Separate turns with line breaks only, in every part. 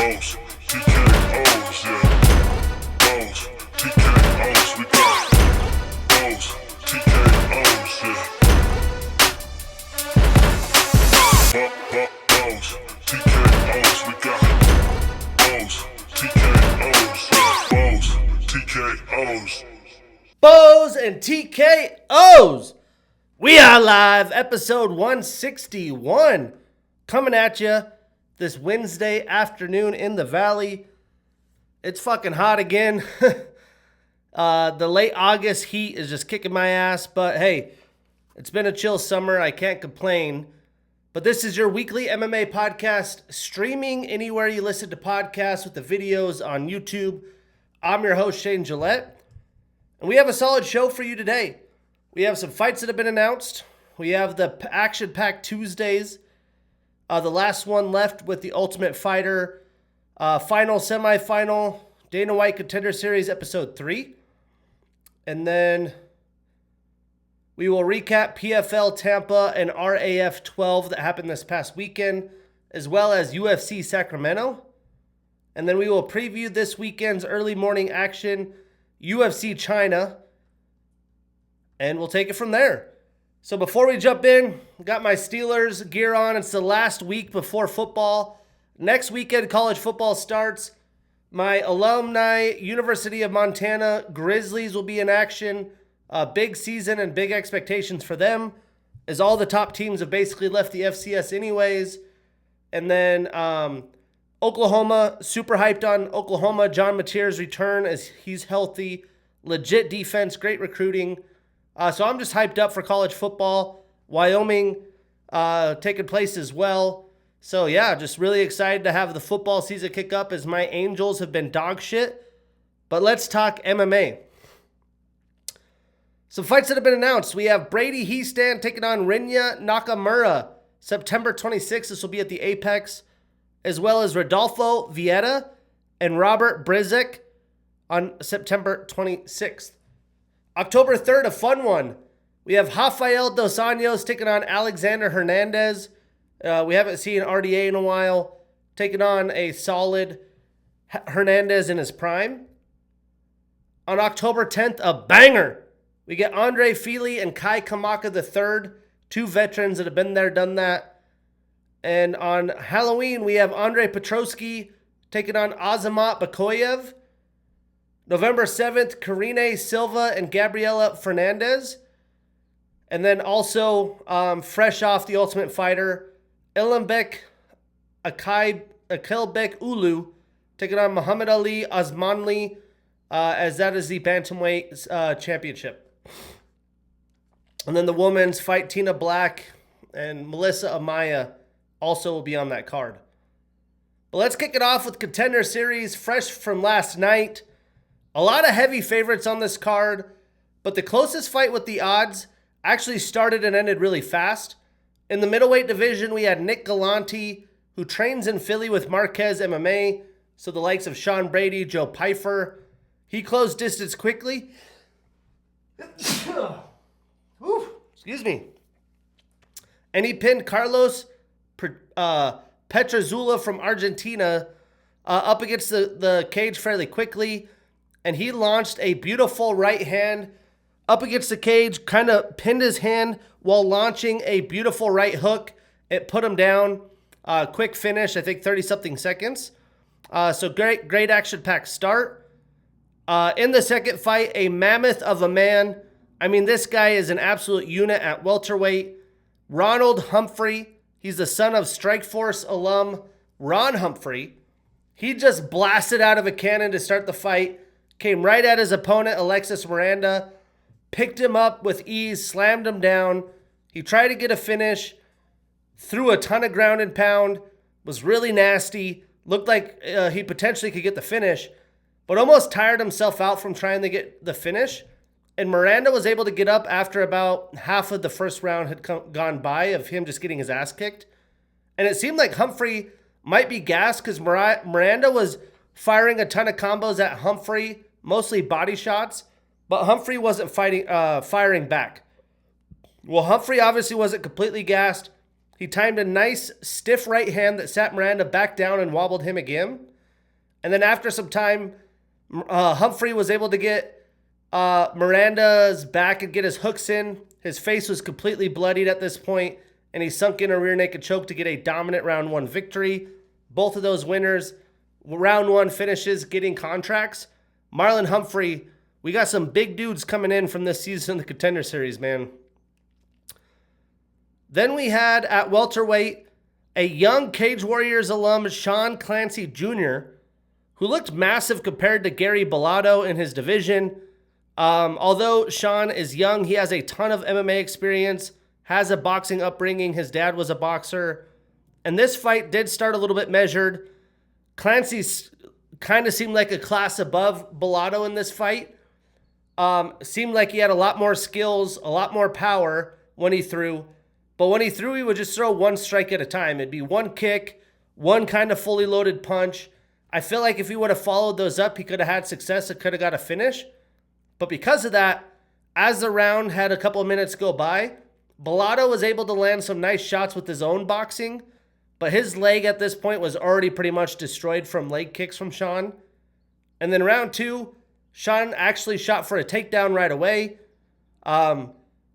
Bows, TKOs, yeah. Bows, TKOs, we got bows, TKOs, yeah. Bows, TKOs, we got bows, TKOs, yeah. Bows, TKOs.
Bows and TKOs. We are live, episode 161, coming at you this Wednesday afternoon in the Valley. It's fucking hot again. The late August heat is just kicking my ass, but hey, it's been a chill summer. I can't complain. But this is your weekly MMA podcast, streaming anywhere you listen to podcasts with the videos on YouTube. I'm your host, Shane Gillette, and we have a solid show for you today. We have some fights that have been announced. We have the action-packed Tuesdays. The last one left with the Ultimate Fighter final, semifinal, Dana White Contender Series Episode 3. And then we will recap PFL Tampa and RAF 12 that happened this past weekend, as well as UFC Sacramento. And then we will preview this weekend's early morning action, UFC China, and we'll take it from there. So before we jump in, got my Steelers gear on. It's the last week before football. Next weekend, college football starts. My alumni, University of Montana Grizzlies will be in action. Big season and big expectations for them, as all the top teams have basically left the FCS anyways. And then Oklahoma, super hyped on Oklahoma. John Mateer's return as he's healthy. Legit defense, great recruiting. So I'm just hyped up for college football. Wyoming taking place as well. So yeah, just really excited to have the football season kick up as my Angels have been dog shit. But let's talk MMA. Some fights that have been announced. We have Brady Hiestand taking on Rinya Nakamura. September 26th, this will be at the Apex. As well as Rodolfo Vieira and Robert Brzezinski on September 26th. October 3rd, a fun one. We have Rafael Dos Anjos taking on Alexander Hernandez. We haven't seen RDA in a while. Taking on a solid Hernandez in his prime. On October 10th, a banger. We get Andre Fili and Kai Kamaka III, two veterans that have been there, done that. And on Halloween, we have Andre Petroski taking on Azamat Bakoyev. November 7th, Karine Silva and Gabriela Fernandez. And then also, fresh off the Ultimate Fighter, Ilambek Akilbek Ulu taking on Muhammad Ali Osmanli, as that is the Bantamweight Championship. And then the women's fight, Tina Black and Melissa Amaya also will be on that card. But let's kick it off with Contender Series, fresh from last night. A lot of heavy favorites on this card, but the closest fight with the odds actually started and ended really fast. In the middleweight division, we had Nick Galante, who trains in Philly with Marquez MMA, so the likes of Sean Brady, Joe Pyfer. He closed distance quickly. Excuse me. And he pinned Carlos Petrozula from Argentina up against the cage fairly quickly. And he launched a beautiful right hand up against the cage, kind of pinned his hand while launching a beautiful right hook. It put him down. Quick finish, I think 30-something seconds. So great action-packed start. In the second fight, a mammoth of a man. I mean, this guy is an absolute unit at welterweight. Ronald Humphrey. He's the son of Strikeforce alum Ron Humphrey. He just blasted out of a cannon to start the fight. Came right at his opponent, Alexis Miranda. Picked him up with ease, slammed him down. He tried to get a finish. Threw a ton of ground and pound. Was really nasty. Looked like he potentially could get the finish. But almost tired himself out from trying to get the finish. And Miranda was able to get up after about half of the first round had gone by of him just getting his ass kicked. And it seemed like Humphrey might be gassed because Miranda was firing a ton of combos at Humphrey, mostly body shots, but Humphrey wasn't firing back. Well, Humphrey obviously wasn't completely gassed. He timed a nice stiff right hand that sat Miranda back down and wobbled him again. And then after some time, Humphrey was able to get Miranda's back and get his hooks in. His face was completely bloodied at this point, and he sunk in a rear naked choke to get a dominant round 1 victory. Both of those winners, round 1 finishes, getting contracts. Marlon Humphrey, we got some big dudes coming in from this season in the Contender Series, man. Then we had at welterweight a young Cage Warriors alum, Sean Clancy Jr., who looked massive compared to Gary Bellotto in his division. Although Sean is young, he has a ton of MMA experience, has a boxing upbringing. His dad was a boxer. And this fight did start a little bit measured. Clancy kind of seemed like a class above Bellotto in this fight. Seemed like he had a lot more skills, a lot more power when he threw. But when he threw, he would just throw one strike at a time. It'd be one kick, one kind of fully loaded punch. I feel like if he would have followed those up, he could have had success. It could have got a finish. But because of that, as the round had a couple of minutes go by, Bellotto was able to land some nice shots with his own boxing. But his leg at this point was already pretty much destroyed from leg kicks from Sean. And then round 2, Sean actually shot for a takedown right away.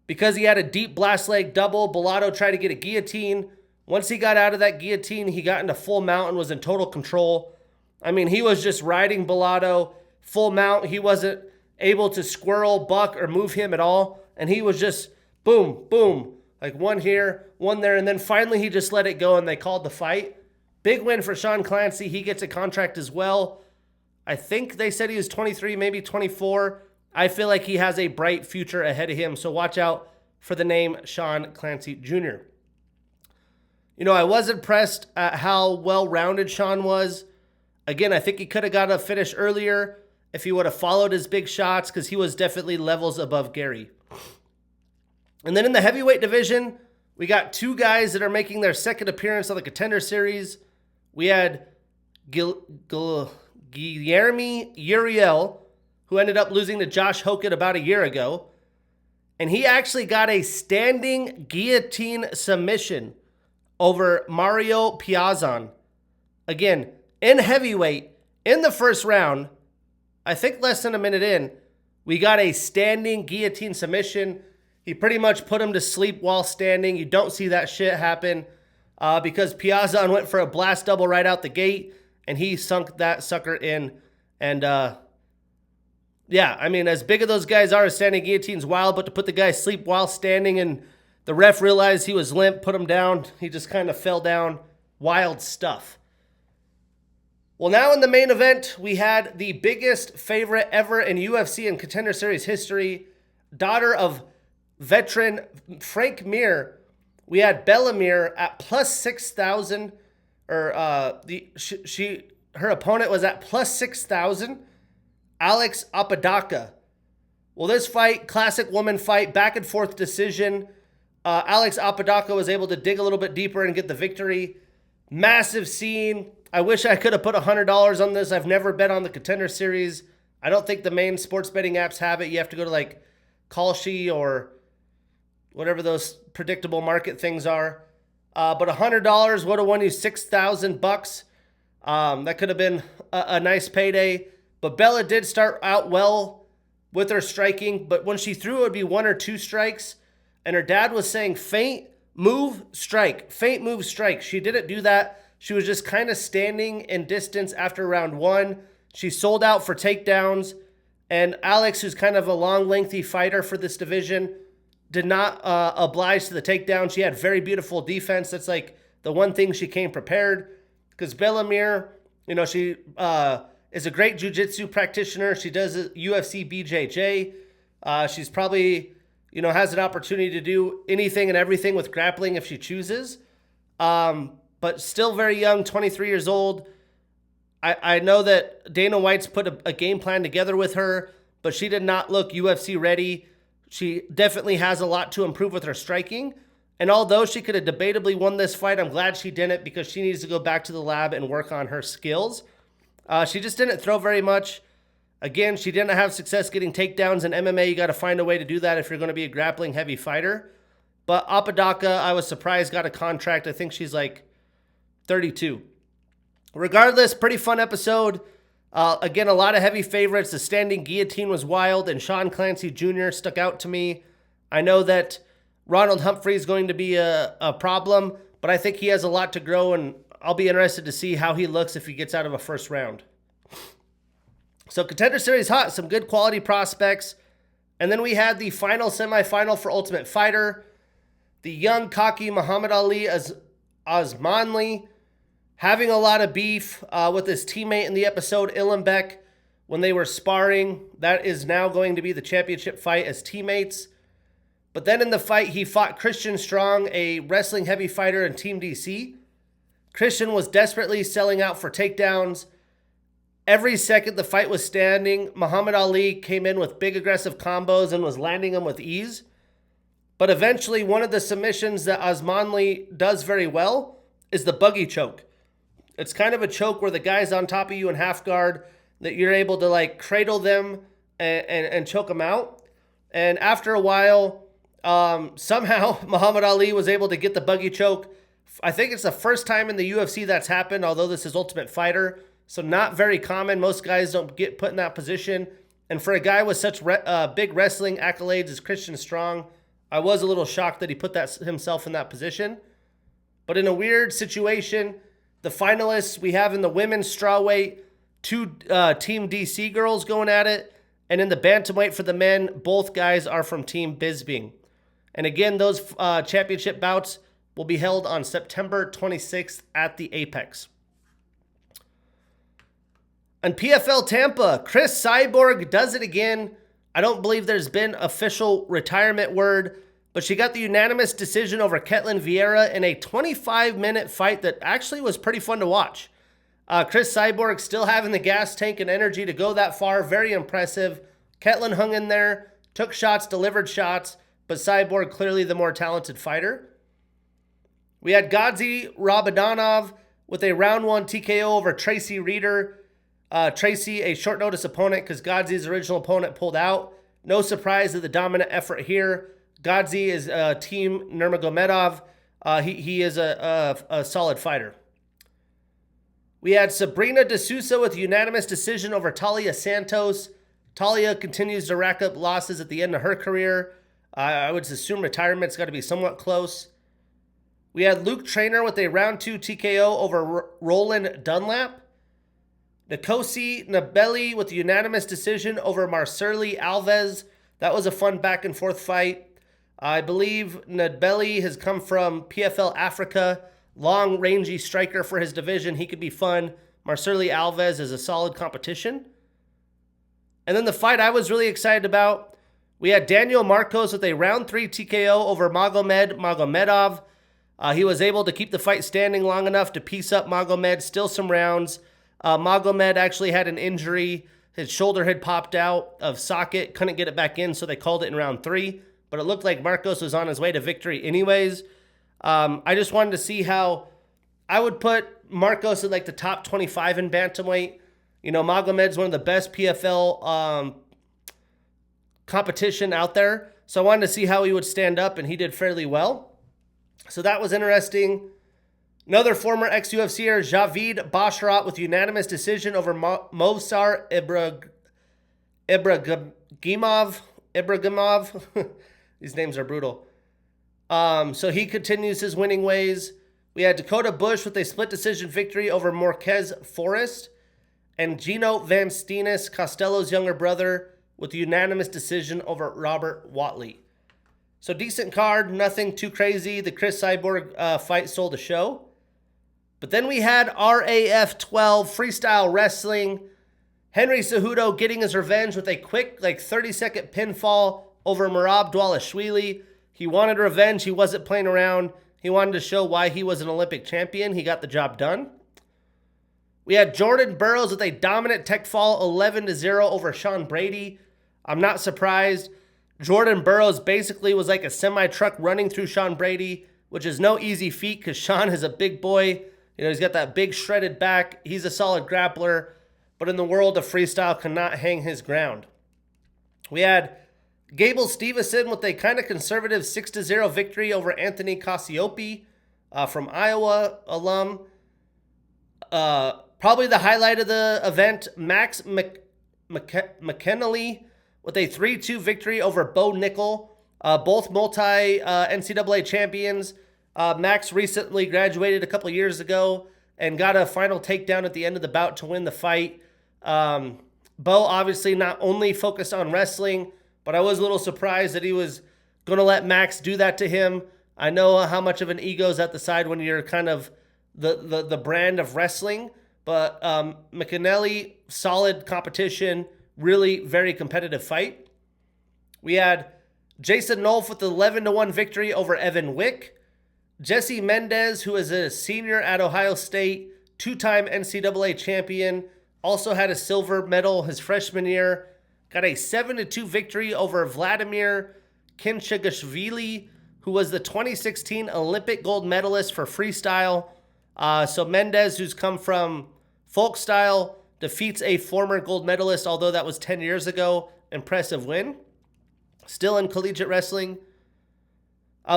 Because he had a deep blast leg double, Bellotto tried to get a guillotine. Once he got out of that guillotine, he got into full mount and was in total control. I mean, he was just riding Bellotto full mount. He wasn't able to squirrel, buck, or move him at all. And he was just boom, boom, like one here, one there. And then finally he just let it go and they called the fight. Big win for Sean Clancy. He gets a contract as well. I think they said he was 23, maybe 24. I feel like he has a bright future ahead of him. So watch out for the name Sean Clancy Jr. You know, I was impressed at how well-rounded Sean was. Again, I think he could have got a finish earlier if he would have followed his big shots, because he was definitely levels above Gary. And then in the heavyweight division, we got 2 guys that are making their second appearance on the Contender Series. We had Guillermo Uriel, who ended up losing to Josh Hogan about a year ago. And he actually got a standing guillotine submission over Mario Piazon. Again, in heavyweight, in the first round, I think less than a minute in, we got a standing guillotine submission. He pretty much put him to sleep while standing. You don't see that shit happen because Piazon went for a blast double right out the gate, and he sunk that sucker in. And yeah, I mean, as big as those guys are, a standing guillotine's wild, but to put the guy asleep while standing and the ref realized he was limp, put him down, he just kind of fell down. Wild stuff. Well, now in the main event, we had the biggest favorite ever in UFC and Contender Series history, daughter of veteran Frank Mir. We had Bella Mir at plus 6,000, or her opponent was at plus 6,000. Alex Apodaca. Well, this fight, classic woman fight, back and forth decision. Alex Apodaca was able to dig a little bit deeper and get the victory. Massive scene. I wish I could have put $100 on this. I've never bet on the Contender Series. I don't think the main sports betting apps have it. You have to go to like Kalshi or whatever those predictable market things are. But $100 would have won you $6,000. That could have been a nice payday. But Bella did start out well with her striking. But when she threw, it would be 1 or 2 strikes. And her dad was saying, feint, move, strike. Feint, move, strike. She didn't do that. She was just kind of standing in distance after round 1. She sold out for takedowns. And Alex, who's kind of a long, lengthy fighter for this division, did not oblige to the takedown. She had very beautiful defense. That's like the one thing she came prepared. Because Bella Mir, you know, she is a great jiu-jitsu practitioner. She does UFC BJJ. She's probably, you know, has an opportunity to do anything and everything with grappling if she chooses. But still very young, 23 years old. I know that Dana White's put a game plan together with her, but she did not look UFC ready. She definitely has a lot to improve with her striking. And although she could have debatably won this fight, I'm glad she didn't, because she needs to go back to the lab and work on her skills. She just didn't throw very much. Again, she didn't have success getting takedowns in MMA. You got to find a way to do that if you're going to be a grappling heavy fighter. But Apodaca, I was surprised, got a contract. I think she's like 32. Regardless, pretty fun episode. Again, a lot of heavy favorites. The standing guillotine was wild, and Sean Clancy Jr. stuck out to me. I know that Ronald Humphrey is going to be a problem, but I think he has a lot to grow, and I'll be interested to see how he looks if he gets out of a first round. So Contender Series hot, some good quality prospects. And then we had the final semifinal for Ultimate Fighter. The young, cocky Muhammad Ali Osmanli having a lot of beef with his teammate in the episode, Ilambek, when they were sparring. That is now going to be the championship fight as teammates. But then in the fight, he fought Christian Strong, a wrestling heavy fighter in Team DC. Christian was desperately selling out for takedowns. Every second the fight was standing, Muhammad Ali came in with big aggressive combos and was landing them with ease. But eventually, one of the submissions that Osmanli does very well is the buggy choke. It's kind of a choke where the guy's on top of you in half guard, that you're able to like cradle them and choke them out. And after a while, somehow Muhammad Ali was able to get the buggy choke. I think it's the first time in the UFC that's happened, although this is Ultimate Fighter. So not very common. Most guys don't get put in that position. And for a guy with such big wrestling accolades as Christian Strong, I was a little shocked that he put himself in that position. But in a weird situation, the finalists we have in the women's strawweight, two Team DC girls going at it. And in the bantamweight for the men, both guys are from Team Bisping. And again, those championship bouts will be held on September 26th at the Apex. On PFL Tampa, Chris Cyborg does it again. I don't believe there's been official retirement word, but she got the unanimous decision over Ketlin Vieira in a 25-minute fight that actually was pretty fun to watch. Chris Cyborg still having the gas tank and energy to go that far. Very impressive. Ketlin hung in there, took shots, delivered shots, but Cyborg clearly the more talented fighter. We had Gadzhi Rabadanov with a round 1 TKO over Tracy Reeder. Tracy, a short notice opponent because Gadzhi's original opponent pulled out. No surprise at the dominant effort here. Gadzhi is Team Nurmagomedov. He is a solid fighter. We had Sabrina De Sousa with a unanimous decision over Talia Santos. Talia continues to rack up losses at the end of her career. I would assume retirement's got to be somewhat close. We had Luke Traynor with a round 2 TKO over Roland Dunlap. Nkosi Nabeli with a unanimous decision over Marceli Alves. That was a fun back and forth fight. I believe Nabeli has come from PFL Africa. Long, rangy striker for his division. He could be fun. Marceli Alves is a solid competition. And then the fight I was really excited about, we had Daniel Marcos with a round 3 TKO over Magomed Magomedov. He was able to keep the fight standing long enough to piece up Magomed. Still some rounds. Magomed actually had an injury. His shoulder had popped out of socket. Couldn't get it back in, so they called it in round 3. But it looked like Marcos was on his way to victory anyways. I just wanted to see how I would put Marcos at like the top 25 in bantamweight. You know, Magomed's one of the best PFL competition out there. So I wanted to see how he would stand up, and he did fairly well. So that was interesting. Another former ex-UFCer, Javid Basharat, with unanimous decision over Movsar Ibragimov. These names are brutal. So he continues his winning ways. We had Dakota Bush with a split decision victory over Marquez Forrest. And Gino Van Steenis, Costello's younger brother, with a unanimous decision over Robert Watley. So decent card, nothing too crazy. The Chris Cyborg fight stole the show. But then we had RAF 12 freestyle wrestling. Henry Cejudo getting his revenge with a quick, 30-second pinfall over Merab Dvalishvili. He wanted revenge. He wasn't playing around. He wanted to show why he was an Olympic champion. He got the job done. We had Jordan Burroughs with a dominant tech fall, 11-0 over Sean Brady. I'm not surprised. Jordan Burroughs basically was like a semi-truck running through Sean Brady, which is no easy feat because Sean is a big boy. You know, he's got that big shredded back. He's a solid grappler, but in the world of freestyle cannot hang his ground. We had Gable Stevenson with a kind of conservative 6-0 victory over Anthony Cassiope from Iowa alum. Probably the highlight of the event, Max McKinley with a 3-2 victory over Bo Nickel. Both multi-NCAA champions. Max recently graduated a couple years ago and got a final takedown at the end of the bout to win the fight. Bo obviously not only focused on wrestling, but I was a little surprised that he was going to let Max do that to him. I know how much of an ego's at the side when you're kind of the brand of wrestling, but McAnally, solid competition, really very competitive fight. We had Jason Nolf with the 11-1 victory over Evan Wick. Jesse Mendez, who is a senior at Ohio State, 2-time NCAA champion, also had a silver medal his freshman year, got a 7-2 victory over Vladimir Kinchagashvili, who was the 2016 Olympic gold medalist for freestyle. So Mendez, who's come from folk style, defeats a former gold medalist, although that was 10 years ago. Impressive win. Still in collegiate wrestling.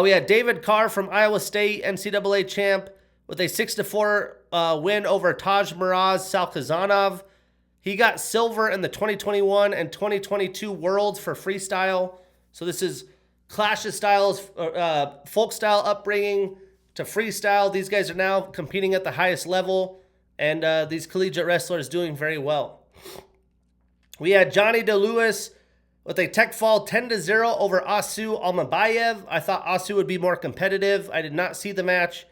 We had David Carr from Iowa State, NCAA champ, with a 6-4 win over Taj Miraz Salkazanov. He got silver in the 2021 and 2022 Worlds for freestyle. So this is clash of styles, folk style upbringing to freestyle. These guys are now competing at the highest level, and these collegiate wrestlers doing very well. We had Johnny DeLewis with a tech fall 10-0 over Asu Almabayev. I thought Asu would be more competitive. I did not see the match,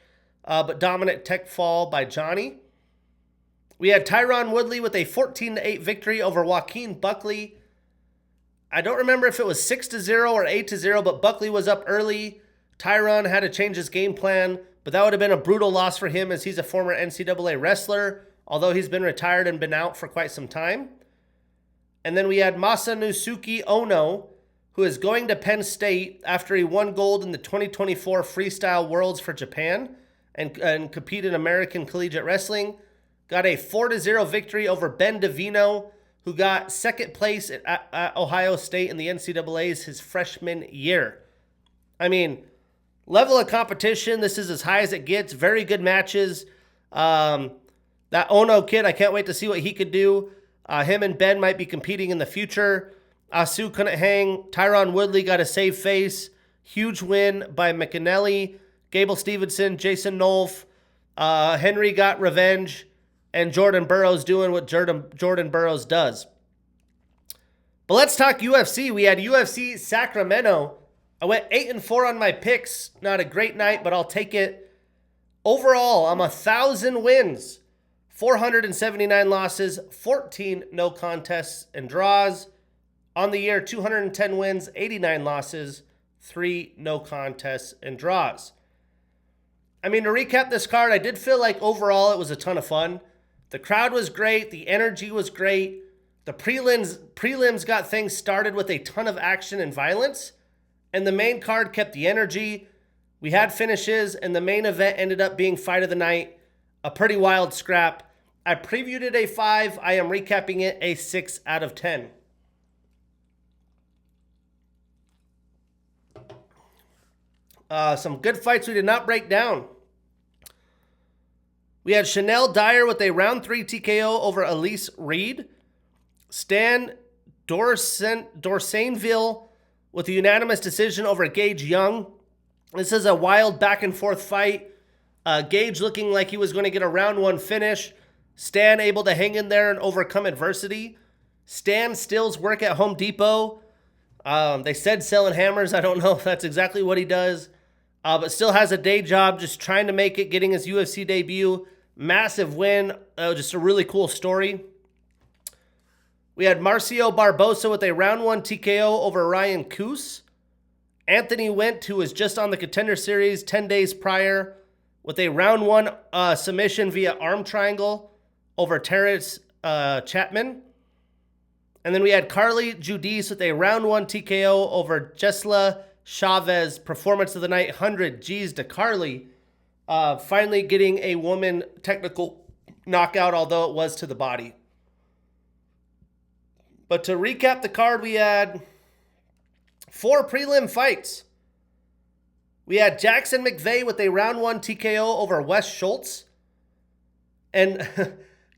but dominant tech fall by Johnny. We had Tyron Woodley with a 14-8 victory over Joaquin Buckley. I don't remember if it was 6-0 or 8-0, but Buckley was up early. Tyron had to change his game plan, but that would have been a brutal loss for him as he's a former NCAA wrestler, although he's been retired and been out for quite some time. And then we had Masanusuke Ono, who is going to Penn State after he won gold in the 2024 Freestyle Worlds for Japan and competed in American Collegiate Wrestling. Got a 4-0 victory over Ben Davino, who got second place at Ohio State in the NCAAs his freshman year. I mean, level of competition, this is as high as it gets. Very good matches. That Ono kid, I can't wait to see what he could do. Him and Ben might be competing in the future. Asu couldn't hang. Tyron Woodley got a save face. Huge win by McAnally, Gable Stevenson, Jason Nolf. Henry got revenge. And Jordan Burroughs doing what Jordan Burroughs does. But let's talk UFC. We had UFC Sacramento. I went 8-4 on my picks. Not a great night, but I'll take it. Overall, I'm 1,000 wins, 479 losses, 14 no contests and draws. On the year, 210 wins, 89 losses, 3 no contests and draws. I mean, to recap this card, I did feel like overall it was a ton of fun. The crowd was great. The energy was great. The prelims got things started with a ton of action and violence. And the main card kept the energy. We had finishes, and the main event ended up being fight of the night. A pretty wild scrap. I previewed it a 5. I am recapping it a 6 out of 10. Some good fights we did not break down. We had Chanel Dyer with a round 3 TKO over Elise Reed. Stan Dorsainville with a unanimous decision over Gage Young. This is a wild back and forth fight. Gage looking like he was going to get a round 1 finish. Stan able to hang in there and overcome adversity. Stan stills work at Home Depot. They said selling hammers. I don't know if that's exactly what he does. But still has a day job, just trying to make it, getting his UFC debut. Massive win. Just a really cool story. We had Marcio Barbosa with a round 1 TKO over Ryan Coos. Anthony Went, who was just on the Contender Series 10 days prior, with a round 1 submission via arm triangle over Terrence Chapman. And then we had Carly Judice with a round 1 TKO over Jesla Chavez. Performance of the night, 100 G's to Carly. Finally getting a woman technical knockout, although it was to the body. But to recap the card, we had 4 prelim fights. We had Jackson McVey with a round 1 TKO over Wes Schultz. And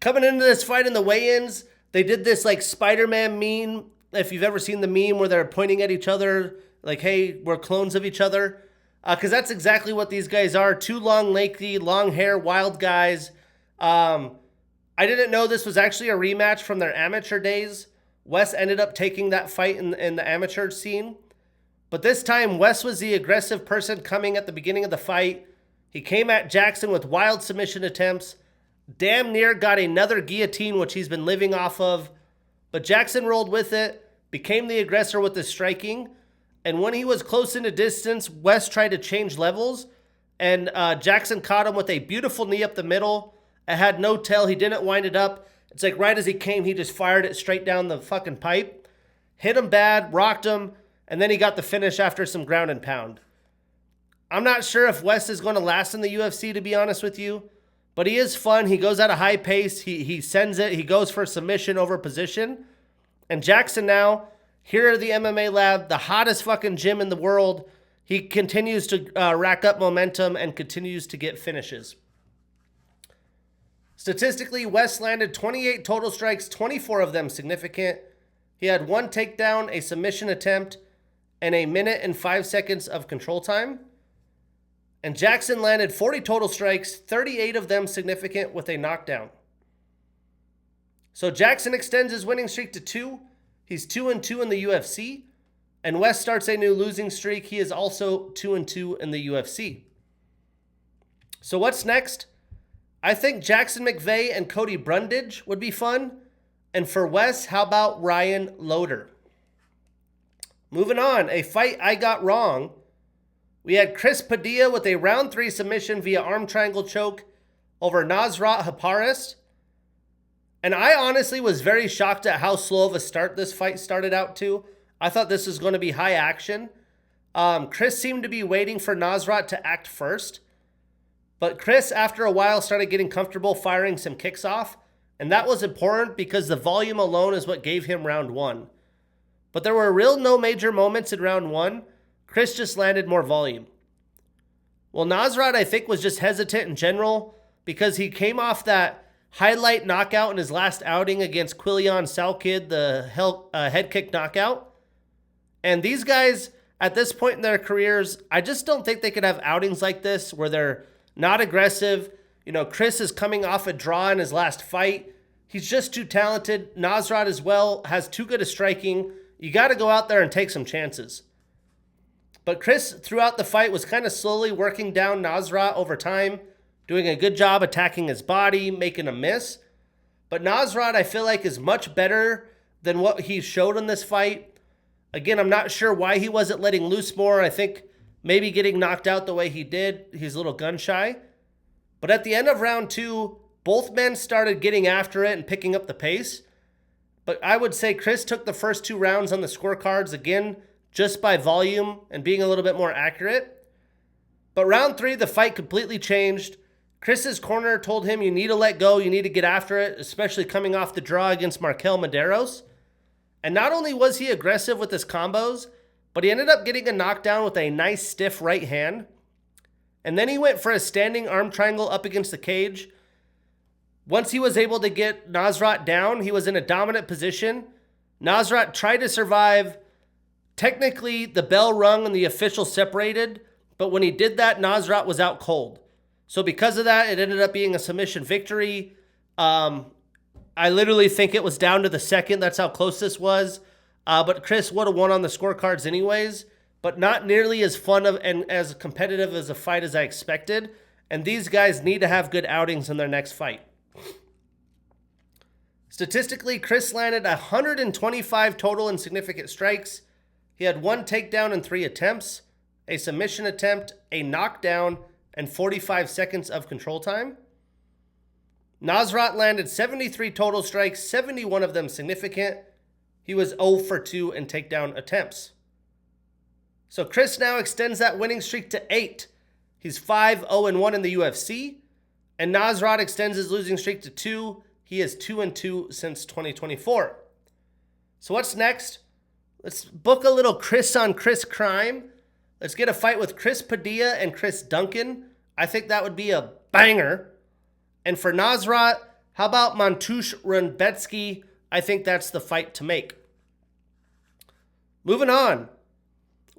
Coming into this fight in the weigh-ins, they did this like Spider-Man meme. If you've ever seen the meme where they're pointing at each other, like, hey, we're clones of each other. Because that's exactly what these guys are. Two long, lanky, long hair, wild guys. I didn't know this was actually a rematch from their amateur days. Wes ended up taking that fight in the amateur scene. But this time, Wes was the aggressive person coming at the beginning of the fight. He came at Jackson with wild submission attempts. Damn near got another guillotine, which he's been living off of. But Jackson rolled with it, became the aggressor with his striking. And when he was close into distance, Wes tried to change levels. And Jackson caught him with a beautiful knee up the middle. It had no tail. He didn't wind it up. It's like right as he came, he just fired it straight down the fucking pipe. Hit him bad, rocked him, and then he got the finish after some ground and pound. I'm not sure if Wes is going to last in the UFC, to be honest with you. But he is fun. He goes at a high pace. He sends it. He goes for submission over position. And Jackson now, here at the MMA Lab, the hottest fucking gym in the world, he continues to rack up momentum and continues to get finishes. Statistically, Wes landed 28 total strikes, 24 of them significant. He had 1 takedown, a submission attempt, and 1 minute and 5 seconds of control time. And Jackson landed 40 total strikes, 38 of them significant with a knockdown. So Jackson extends his winning streak to 2. He's 2-2 in the UFC. And Wes starts a new losing streak. He is also 2-2 in the UFC. So what's next? I think Jackson McVey and Cody Brundage would be fun. And for Wes, how about Ryan Loder? Moving on, a fight I got wrong. We had Chris Padilla with a round 3 submission via arm triangle choke over Nasrat Haqparast. And I honestly was very shocked at how slow of a start this fight started out to. I thought this was going to be high action. Chris seemed to be waiting for Nasrat to act first. But Chris, after a while, started getting comfortable firing some kicks off. And that was important because the volume alone is what gave him round 1. But there were no major moments in round 1. Chris just landed more volume. Well, Nasrat, I think, was just hesitant in general because he came off that highlight knockout in his last outing against Quillian Salkid, the head kick knockout. And these guys, at this point in their careers, I just don't think they could have outings like this where they're not aggressive. You know, Chris is coming off a draw in his last fight. He's just too talented. Nasrat as well has too good a striking. You got to go out there and take some chances. But Chris, throughout the fight, was kind of slowly working down Nasrat over time, doing a good job attacking his body, making him miss. But Nasrat, I feel like, is much better than what he showed in this fight. Again, I'm not sure why he wasn't letting loose more. I think maybe getting knocked out the way he did, he's a little gun shy. But at the end of round 2, both men started getting after it and picking up the pace. But I would say Chris took the first 2 rounds on the scorecards, again, just by volume and being a little bit more accurate. But round 3, the fight completely changed. Chris's corner told him, you need to let go, you need to get after it, especially coming off the draw against MarQuel Mederos. And not only was he aggressive with his combos, but he ended up getting a knockdown with a nice stiff right hand. And then he went for a standing arm triangle up against the cage. Once he was able to get Nasrat down, he was in a dominant position. Nasrat tried to survive. Technically, the bell rung and the official separated, but when he did that, Nasrat was out cold. So because of that, it ended up being a submission victory. I literally think it was down to the second. That's how close this was. But Chris would have won on the scorecards anyways, but not nearly as fun and as competitive as a fight as I expected. And these guys need to have good outings in their next fight. Statistically, Chris landed 125 total and significant strikes. He had 1 takedown in 3 attempts, a submission attempt, a knockdown, and 45 seconds of control time. Nasrat landed 73 total strikes, 71 of them significant. He was 0 for 2 in takedown attempts. So Chris now extends that winning streak to 8. He's 5-0-1 in the UFC. And Nasrat extends his losing streak to 2. He is 2-2 since 2024. So what's next? Let's book a little Chris on Chris crime. Let's get a fight with Chris Padilla and Chris Duncan. I think that would be a banger. And for Nasrat, How about Montush Runbetsky? I think that's the fight to make. Moving on.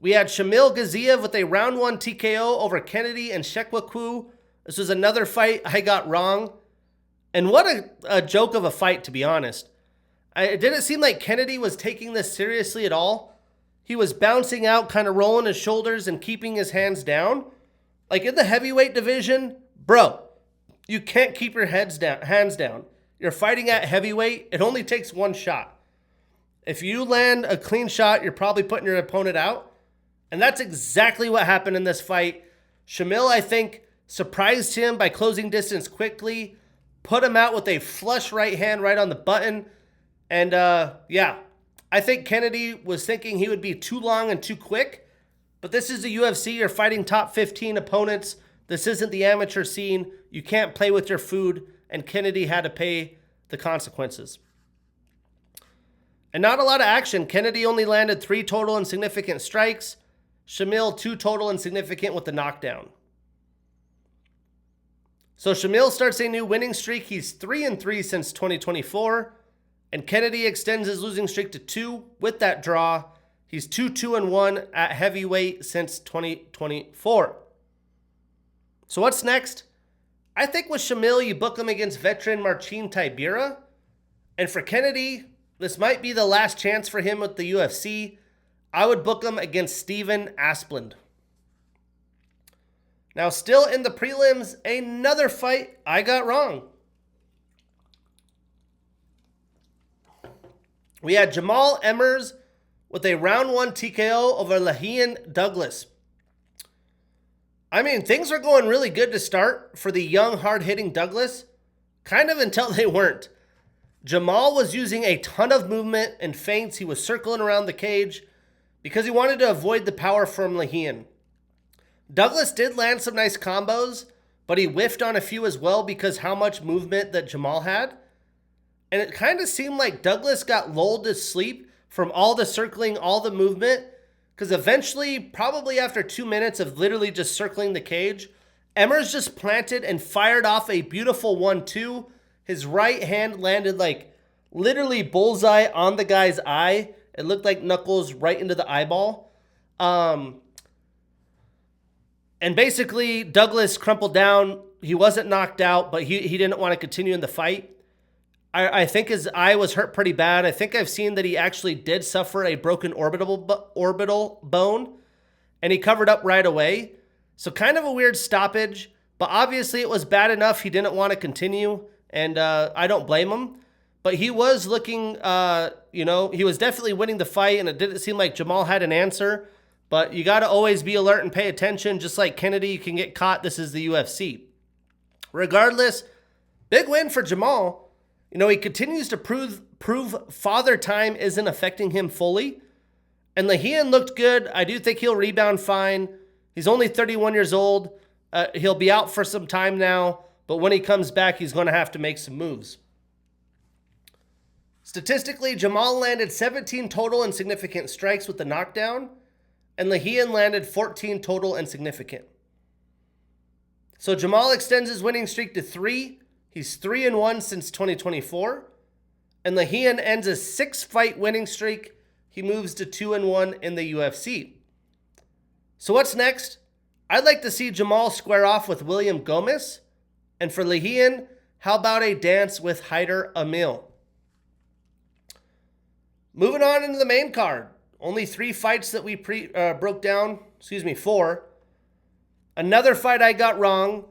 We had Shamil Gaziev with a round 1 TKO over Kennedy and Nzechukwu. This was another fight I got wrong. And what a joke of a fight, to be honest. It didn't seem like Kennedy was taking this seriously at all. He was bouncing out, kind of rolling his shoulders and keeping his hands down. Like in the heavyweight division, bro, you can't keep your hands down. You're fighting at heavyweight. It only takes one shot. If you land a clean shot, you're probably putting your opponent out. And that's exactly what happened in this fight. Shamil, I think, surprised him by closing distance quickly, put him out with a flush right hand right on the button. And yeah, I think Kennedy was thinking he would be too long and too quick. But this is the UFC. You're fighting top 15 opponents. This isn't the amateur scene. You can't play with your food. And Kennedy had to pay the consequences. And not a lot of action. Kennedy only landed 3 total and significant strikes. Shamil 2 total and significant with the knockdown. So Shamil starts a new winning streak. He's 3-3 since 2024. And Kennedy extends his losing streak to 2 with that draw. He's 2-1 at heavyweight since 2024. So what's next? I think with Shamil, you book him against veteran Marcin Tybura. And for Kennedy, this might be the last chance for him with the UFC. I would book him against Steven Asplund. Now, still in the prelims, another fight I got wrong. We had Jamall Emmers with a round 1 TKO over Lerryan Douglas. I mean, things were going really good to start for the young, hard-hitting Douglas, kind of until they weren't. Jamall was using a ton of movement and feints. He was circling around the cage because he wanted to avoid the power from Lerryan. Douglas did land some nice combos, but he whiffed on a few as well because how much movement that Jamall had. And it kind of seemed like Douglas got lulled to sleep from all the circling, all the movement, because eventually, probably after 2 minutes of literally just circling the cage, Emmers just planted and fired off a beautiful 1-2. His right hand landed like literally bullseye on the guy's eye. It looked like knuckles right into the eyeball. And basically, Douglas crumpled down. He wasn't knocked out, but he didn't want to continue in the fight. I think his eye was hurt pretty bad. I think I've seen that he actually did suffer a broken orbital bone, and he covered up right away. So kind of a weird stoppage, but obviously it was bad enough he didn't want to continue, and I don't blame him. But he was looking, he was definitely winning the fight, and it didn't seem like Jamall had an answer. But you got to always be alert and pay attention. Just like Kennedy, you can get caught. This is the UFC. Regardless, big win for Jamall. You know, he continues to prove father time isn't affecting him fully. And Lerryan looked good. I do think he'll rebound fine. He's only 31 years old. He'll be out for some time now. But when he comes back, he's going to have to make some moves. Statistically, Jamall landed 17 total and significant strikes with the knockdown. And Lerryan landed 14 total and significant. So Jamall extends his winning streak to 3. He's 3-1 since 2024. And Lerryan ends a 6-fight winning streak. He moves to 2-1 in the UFC. So what's next? I'd like to see Jamall square off with William Gomez. And for Lerryan, how about a dance with Haider Amil? Moving on into the main card. Only 3 fights that we broke down. 4. Another fight I got wrong.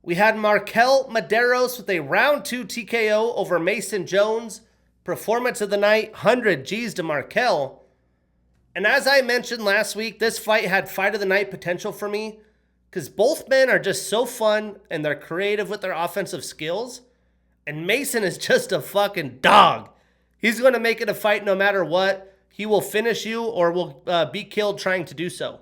We had MarQuel Mederos with a round 2 TKO over Mason Jones. Performance of the night, 100 G's to MarQuel. And as I mentioned last week, this fight had fight of the night potential for me because both men are just so fun and they're creative with their offensive skills. And Mason is just a fucking dog. He's going to make it a fight no matter what. He will finish you or will be killed trying to do so.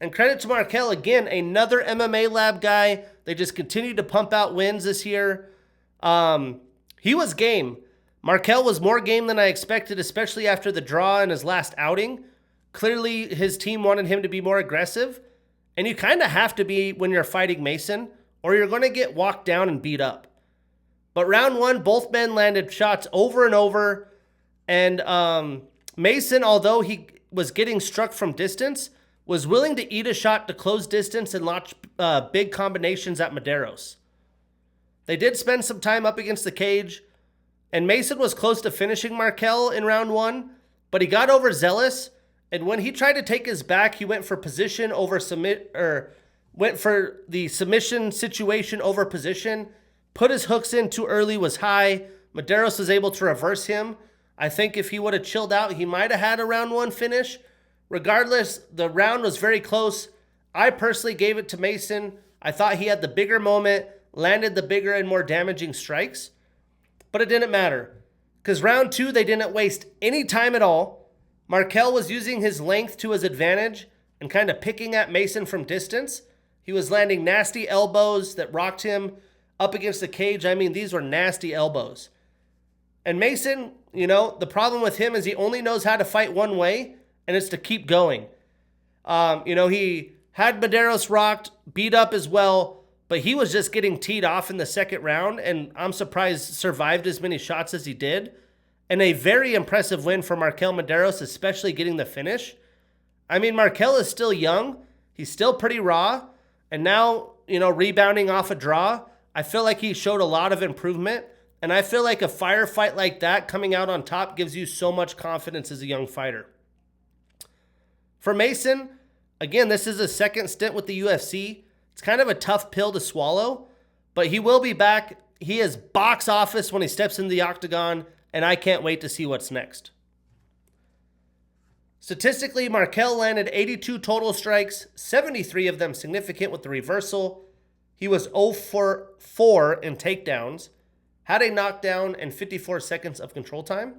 And credit to MarQuel again, another MMA Lab guy. They just continue to pump out wins this year. He was game. MarQuel was more game than I expected, especially after the draw in his last outing. Clearly, his team wanted him to be more aggressive. And you kind of have to be when you're fighting Mason, or you're going to get walked down and beat up. But round one, both men landed shots over and over. And Mason, although he was getting struck from distance, was willing to eat a shot to close distance and launch big combinations at Mederos. They did spend some time up against the cage, and Mason was close to finishing MarQuel in round one, but he got overzealous, and when he tried to take his back, he went for position over went for the submission situation over position, put his hooks in too early, was high. Mederos was able to reverse him. I think if he would have chilled out, he might have had a round one finish. Regardless, the round was very close. I personally gave it to Mason. I thought he had the bigger moment, landed the bigger and more damaging strikes, but it didn't matter because round two, they didn't waste any time at all. MarQuel was using his length to his advantage and kind of picking at Mason from distance. He was landing nasty elbows that rocked him up against the cage. I mean, these were nasty elbows. And Mason, the problem with him is he only knows how to fight one way, and it's to keep going. He had Mederos rocked, beat up as well, but he was just getting teed off in the second round, and I'm surprised survived as many shots as he did. And a very impressive win for MarQuel Mederos, especially getting the finish. I mean, MarQuel is still young. He's still pretty raw. And now, rebounding off a draw, I feel like he showed a lot of improvement. And I feel like a firefight like that coming out on top gives you so much confidence as a young fighter. For Mason, again, this is his second stint with the UFC. It's kind of a tough pill to swallow, but he will be back. He is box office when he steps into the octagon, and I can't wait to see what's next. Statistically, MarQuel landed 82 total strikes, 73 of them significant with the reversal. He was 0 for 4 in takedowns, had a knockdown and 54 seconds of control time.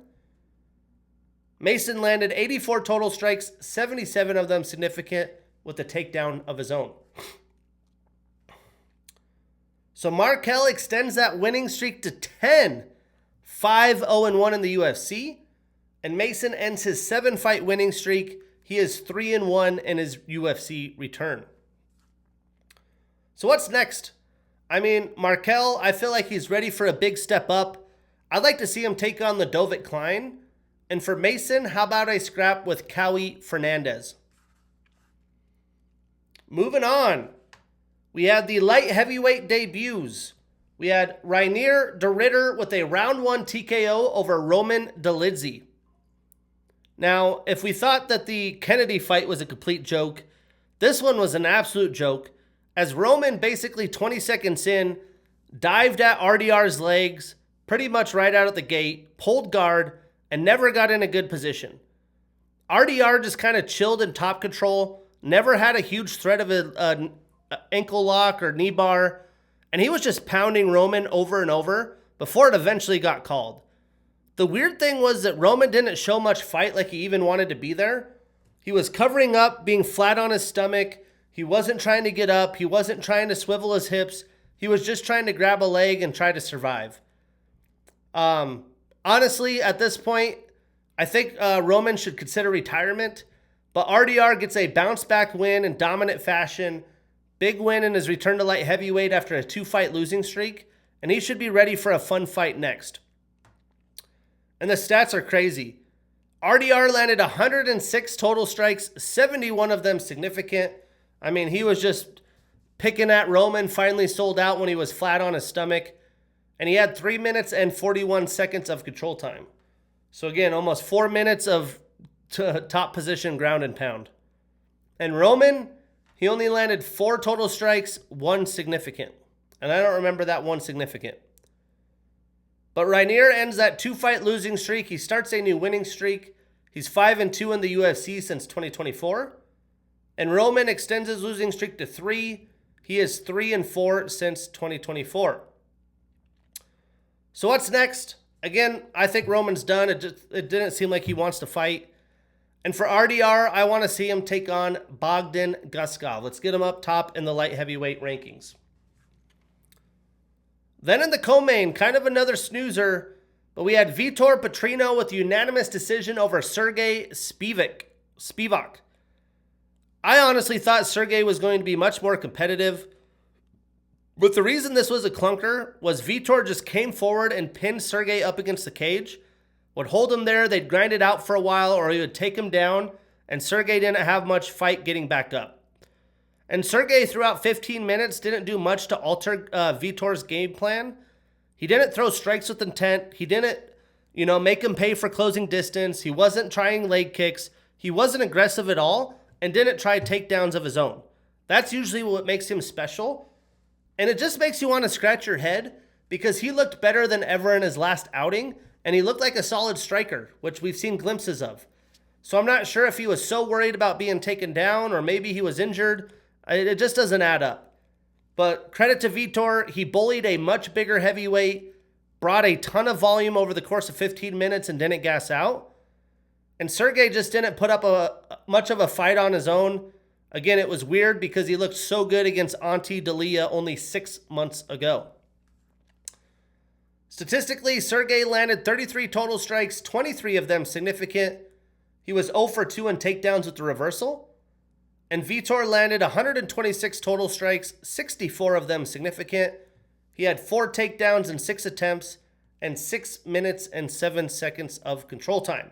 Mason landed 84 total strikes, 77 of them significant with the takedown of his own. So MarQuel extends that winning streak to 10, 5-0-1 in the UFC. And Mason ends his 7-fight winning streak. He is 3-1 in his UFC return. So what's next? I mean, MarQuel, I feel like he's ready for a big step up. I'd like to see him take on the Dovit Klein. And for Mason, how about I scrap with Cowie Hernandez? Moving on. We had the light heavyweight debuts. We had Reinier de Ridder with a round one TKO over Roman Dolidze. Now, if we thought that the Kennedy fight was a complete joke, this one was an absolute joke, as Roman basically 20 seconds in, dived at RDR's legs, pretty much right out of the gate, pulled guard, and never got in a good position. RDR just kind of chilled in top control, never had a huge threat of an ankle lock or knee bar, and he was just pounding Roman over and over before it eventually got called. The weird thing was that Roman didn't show much fight like he even wanted to be there. He was covering up, being flat on his stomach. He wasn't trying to get up. He wasn't trying to swivel his hips. He was just trying to grab a leg and try to survive. Honestly, at this point, I think Roman should consider retirement. But RDR gets a bounce-back win in dominant fashion. Big win in his return to light heavyweight after a 2-fight losing streak. And he should be ready for a fun fight next. And the stats are crazy. RDR landed 106 total strikes, 71 of them significant. I mean, he was just picking at Roman, finally sold out when he was flat on his stomach. And he had 3 minutes and 41 seconds of control time. So again, almost 4 minutes of top position ground and pound. And Roman, he only landed 4 total strikes, 1 significant. And I don't remember that 1 significant. But Reinier ends that 2-fight losing streak. He starts a new winning streak. He's 5-2 in the UFC since 2024. And Roman extends his losing streak to 3. He is 3-4 since 2024. So what's next? Again, I think Roman's done. It didn't seem like he wants to fight. And for RDR, I want to see him take on Bogdan Guskov. Let's get him up top in the light heavyweight rankings. Then in the co-main, kind of another snoozer, but we had Vitor Petrino with unanimous decision over Serghei Spivac. I honestly thought Serghei was going to be much more competitive. But the reason this was a clunker was Vitor just came forward and pinned Serghei up against the cage, would hold him there, they'd grind it out for a while, or he would take him down, and Serghei didn't have much fight getting back up. And Serghei, throughout 15 minutes, didn't do much to alter Vitor's game plan. He didn't throw strikes with intent. He didn't, make him pay for closing distance. He wasn't trying leg kicks. He wasn't aggressive at all, and didn't try takedowns of his own. That's usually what makes him special. And it just makes you want to scratch your head because he looked better than ever in his last outing, and he looked like a solid striker, which we've seen glimpses of. So I'm not sure if he was so worried about being taken down or maybe he was injured. It just doesn't add up. But credit to Vitor, he bullied a much bigger heavyweight, brought a ton of volume over the course of 15 minutes and didn't gas out. And Serghei just didn't put up much of a fight on his own. Again, it was weird because he looked so good against Auntie Padilla only 6 months ago. Statistically, Serghei landed 33 total strikes, 23 of them significant. He was 0 for 2 in takedowns with the reversal. And Vitor landed 126 total strikes, 64 of them significant. He had 4 takedowns in 6 attempts and 6 minutes and 7 seconds of control time.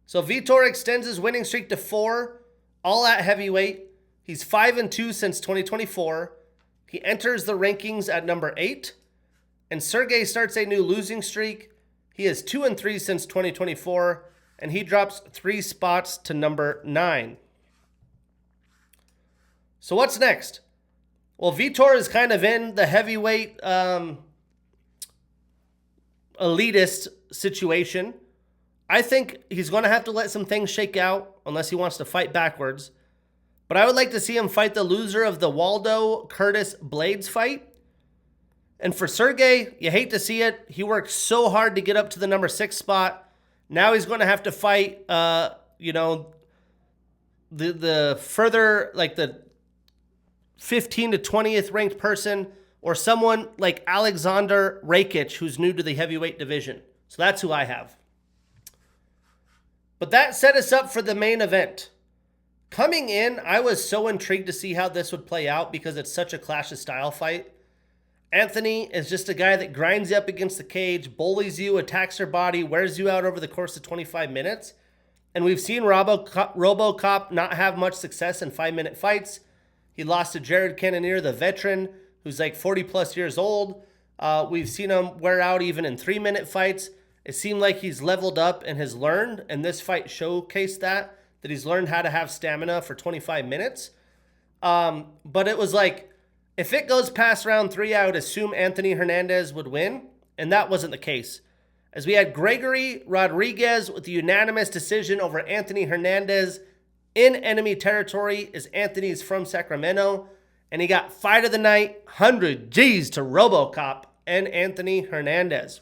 So Vitor extends his winning streak to 4. All at heavyweight. He's 5-2 since 2024. He enters the rankings at number 8. And Serghei starts a new losing streak. He is 2-3 since 2024. And he drops 3 spots to number 9. So what's next? Well, Vitor is kind of in the heavyweight elitist situation. I think he's going to have to let some things shake out unless he wants to fight backwards. But I would like to see him fight the loser of the Waldo Curtis Blades fight. And for Serghei, you hate to see it. He worked so hard to get up to the number 6 spot. Now he's going to have to fight, the further, like the 15 to 20th ranked person, or someone like Alexander Rakic, who's new to the heavyweight division. So that's who I have. But that set us up for the main event. Coming in, I was so intrigued to see how this would play out because it's such a clash of style fight. Anthony is just a guy that grinds you up against the cage, bullies you, attacks your body, wears you out over the course of 25 minutes. And we've seen RoboCop not have much success in 5-minute fights. He lost to Jared Cannonier, the veteran, who's like 40 plus years old. We've seen him wear out even in 3-minute fights. It seemed like he's leveled up and has learned, and this fight showcased that he's learned how to have stamina for 25 minutes. But it was like, if it goes past round 3, I would assume Anthony Hernandez would win, and that wasn't the case. As we had Gregory Rodrigues with a unanimous decision over Anthony Hernandez in enemy territory, as Anthony's from Sacramento, and he got fight of the night, 100 G's to RoboCop and Anthony Hernandez.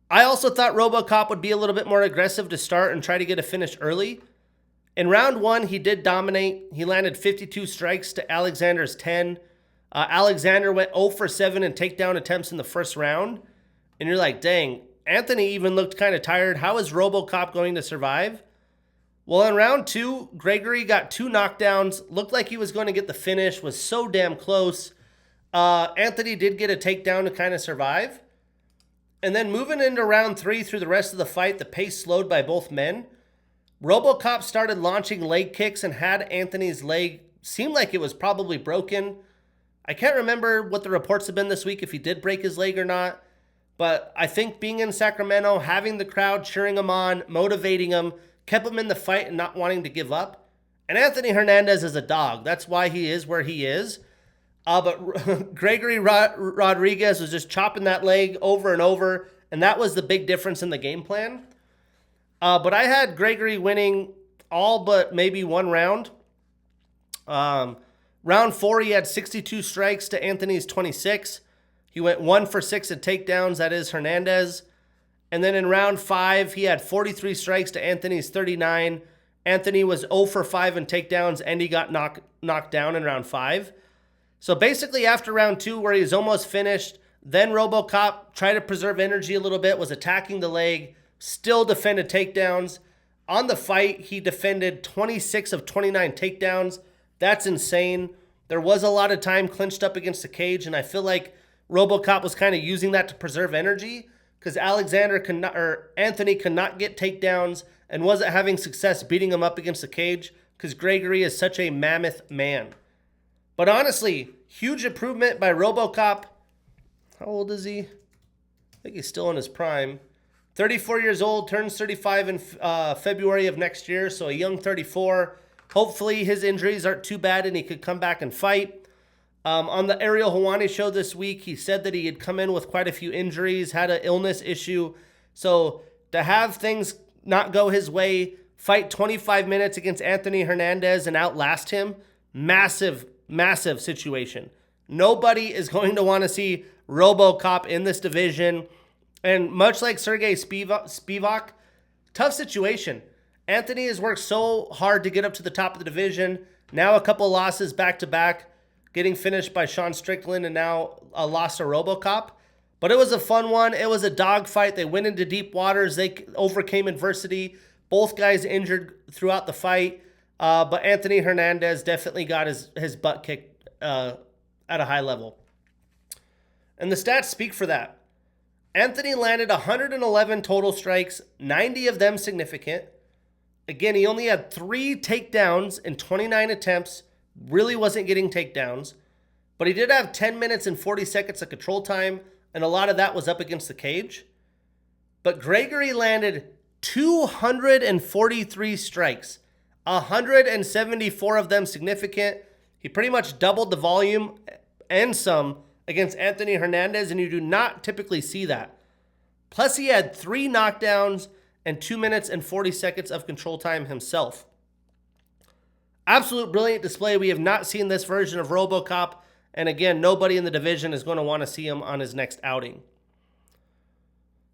I also thought RoboCop would be a little bit more aggressive to start and try to get a finish early. In round 1, he did dominate. He landed 52 strikes to Alexander's 10. Alexander went 0 for 7 in takedown attempts in the first round. And you're like, dang, Anthony even looked kind of tired. How is RoboCop going to survive? Well, in round 2, Gregory got 2 knockdowns. Looked like he was going to get the finish. Was so damn close. Anthony did get a takedown to kind of survive. And then moving into round 3 through the rest of the fight, the pace slowed by both men. RoboCop started launching leg kicks and had Anthony's leg seem like it was probably broken. I can't remember what the reports have been this week, if he did break his leg or not. But I think being in Sacramento, having the crowd cheering him on, motivating him, kept him in the fight and not wanting to give up. And Anthony Hernandez is a dog. That's why he is where he is. But Gregory Rodrigues was just chopping that leg over and over, and that was the big difference in the game plan. But I had Gregory winning all but maybe one round. Round 4, he had 62 strikes to Anthony's 26. He went 1 for 6 at takedowns, that is Hernandez. And then in round 5, he had 43 strikes to Anthony's 39. Anthony was 0 for 5 in takedowns, and he got knocked down in round 5. So basically after round 2, where he's almost finished, then RoboCop tried to preserve energy a little bit, was attacking the leg, still defended takedowns. On the fight, he defended 26 of 29 takedowns. That's insane. There was a lot of time clinched up against the cage, and I feel like RoboCop was kind of using that to preserve energy because Anthony could not get takedowns and wasn't having success beating him up against the cage because Gregory is such a mammoth man. But honestly, huge improvement by RoboCop. How old is he? I think he's still in his prime. 34 years old, turns 35 in February of next year, so a young 34. Hopefully his injuries aren't too bad and he could come back and fight. On the Ariel Helwani show this week, he said that he had come in with quite a few injuries, had an illness issue. So to have things not go his way, fight 25 minutes against Anthony Hernandez and outlast him, massive, massive situation. Nobody is going to want to see RoboCop in this division. And much like Serghei Spivac, tough situation. Anthony has worked so hard to get up to the top of the division. Now a couple losses back-to-back, getting finished by Sean Strickland and now a loss to RoboCop. But it was a fun one. It was a dogfight. They went into deep waters. They overcame adversity. Both guys injured throughout the fight. But Anthony Hernandez definitely got his butt kicked at a high level. And the stats speak for that. Anthony landed 111 total strikes, 90 of them significant. Again, he only had 3 takedowns in 29 attempts. Really wasn't getting takedowns. But he did have 10 minutes and 40 seconds of control time, and a lot of that was up against the cage. But Gregory landed 243 strikes, 174 of them significant. He pretty much doubled the volume and some against Anthony Hernandez, and you do not typically see that. Plus, he had 3 knockdowns and 2 minutes and 40 seconds of control time himself. Absolute brilliant display. We have not seen this version of RoboCop, and again, nobody in the division is going to want to see him on his next outing.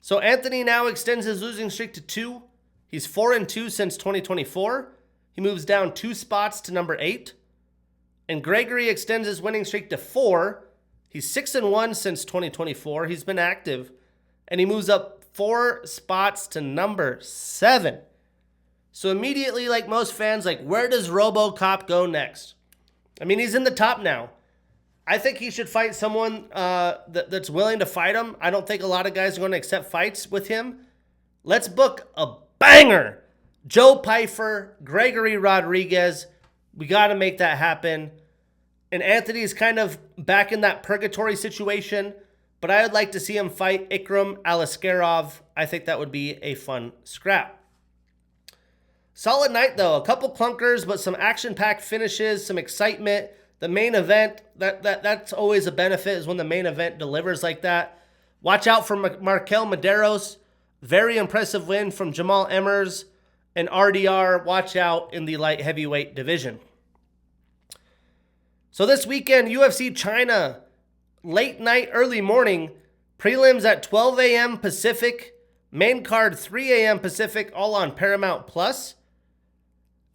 So Anthony now extends his losing streak to 2. He's 4-2 since 2024. He moves down 2 spots to number 8. And Gregory extends his winning streak to 4. He's 6-1 since 2024. He's been active. And he moves up 4 spots to number 7. So immediately, like most fans, where does RoboCop go next? I mean, he's in the top now. I think he should fight someone that's willing to fight him. I don't think a lot of guys are going to accept fights with him. Let's book a banger. Joe Pyfer, Gregory Rodrigues. We got to make that happen. And Anthony's kind of back in that purgatory situation, but I would like to see him fight Ikram Aliskerov. I think that would be a fun scrap. Solid night, though. A couple clunkers, but some action-packed finishes, some excitement. The main event, that's always a benefit, is when the main event delivers like that. Watch out for MarQuel Mederos. Very impressive win from Jamall Emmers. And RDR, watch out in the light heavyweight division. So this weekend, UFC China, late night, early morning, prelims at 12 a.m. Pacific, main card 3 a.m. Pacific, all on Paramount Plus.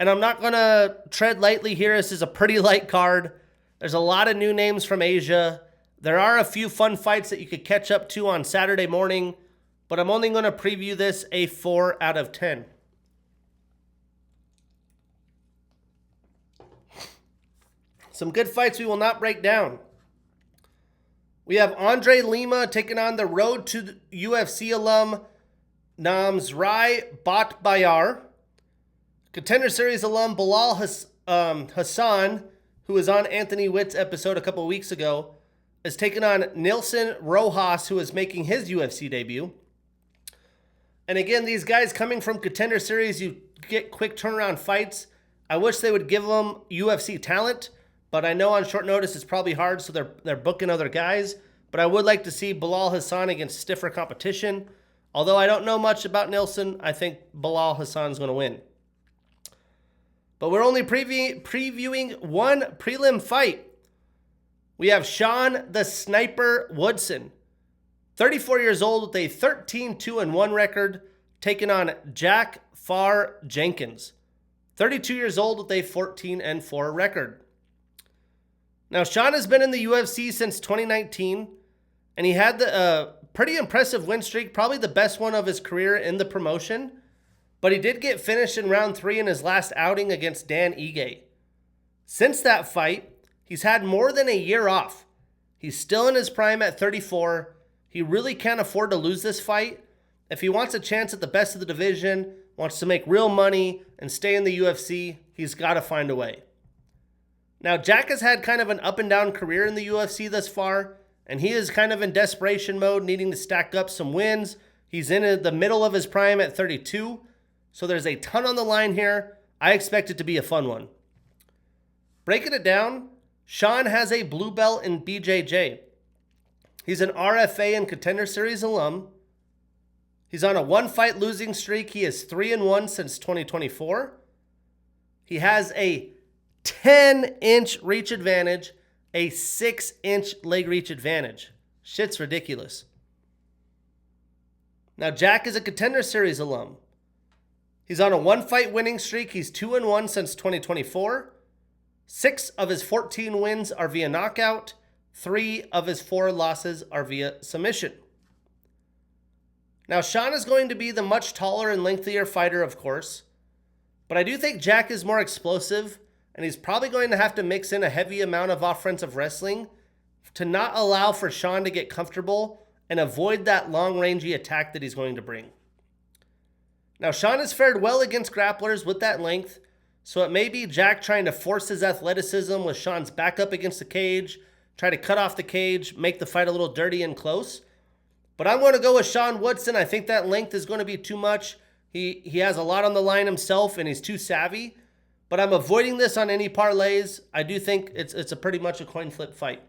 And I'm not going to tread lightly here. This is a pretty light card. There's a lot of new names from Asia. There are a few fun fights that you could catch up to on Saturday morning, but I'm only going to preview this a 4 out of 10. Some good fights we will not break down. We have Andre Lima taking on the road to UFC alum Nasrat Bayar. Contender Series alum Bilal Hassan, who was on Anthony Witt's episode a couple weeks ago, is taking on Nilson Rojas, who is making his UFC debut. And again, these guys coming from Contender Series, you get quick turnaround fights. I wish they would give them UFC talent, but I know on short notice it's probably hard, so they're booking other guys. But I would like to see Bilal Hassan against stiffer competition. Although I don't know much about Nilson, I think Bilal Hassan's going to win. But we're only previewing one prelim fight. We have Sean the Sniper Woodson, 34 years old with a 13-2-1 record, taking on Jack Farr Jenkins, 32 years old with a 14-4 record. Now, Sean has been in the UFC since 2019, and he had the pretty impressive win streak, probably the best one of his career in the promotion. But he did get finished in round 3 in his last outing against Dan Ige. Since that fight, He's had more than a year off. He's still in his prime at 34. He really can't afford to lose this fight. If he wants a chance at the best of the division, wants to make real money, and stay in the UFC, he's got to find a way. Now, Jack has had kind of an up and down career in the UFC thus far, and he is kind of in desperation mode, needing to stack up some wins. He's in the middle of his prime at 32, so there's a ton on the line here. I expect it to be a fun one. Breaking it down, Sean has a blue belt in BJJ. He's an RFA and Contender Series alum. He's on a one-fight losing streak. He is 3-1 since 2024. He has a 10-inch reach advantage, a 6-inch leg reach advantage. Shit's ridiculous. Now, Jack is a Contender Series alum. He's on a one-fight winning streak. He's 2-1 since 2024. 6 of his 14 wins are via knockout. 3 of his 4 losses are via submission. Now, Sean is going to be the much taller and lengthier fighter, of course. But I do think Jack is more explosive, and he's probably going to have to mix in a heavy amount of offensive wrestling to not allow for Sean to get comfortable and avoid that long-rangey attack that he's going to bring. Now, Sean has fared well against grapplers with that length, so it may be Jack trying to force his athleticism with Sean's back up against the cage, try to cut off the cage, make the fight a little dirty and close. But I'm going to go with Sean Woodson. I think that length is going to be too much. He has a lot on the line himself, and he's too savvy. But I'm avoiding this on any parlays. I do think it's a pretty much a coin flip fight.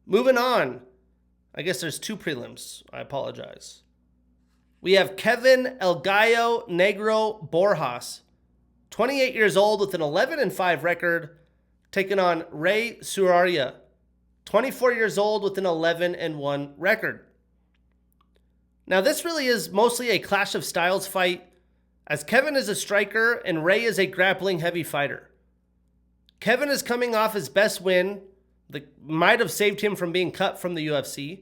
Moving on. I guess there's 2 prelims. I apologize. We have Kevin El Gallo Negro Borjas, 28 years old with an 11-5 record, taking on Ray Tsuruya, 24 years old with an 11-1 record. Now, this really is mostly a clash of styles fight, as Kevin is a striker and Ray is a grappling heavy fighter. Kevin is coming off his best win that might have saved him from being cut from the UFC.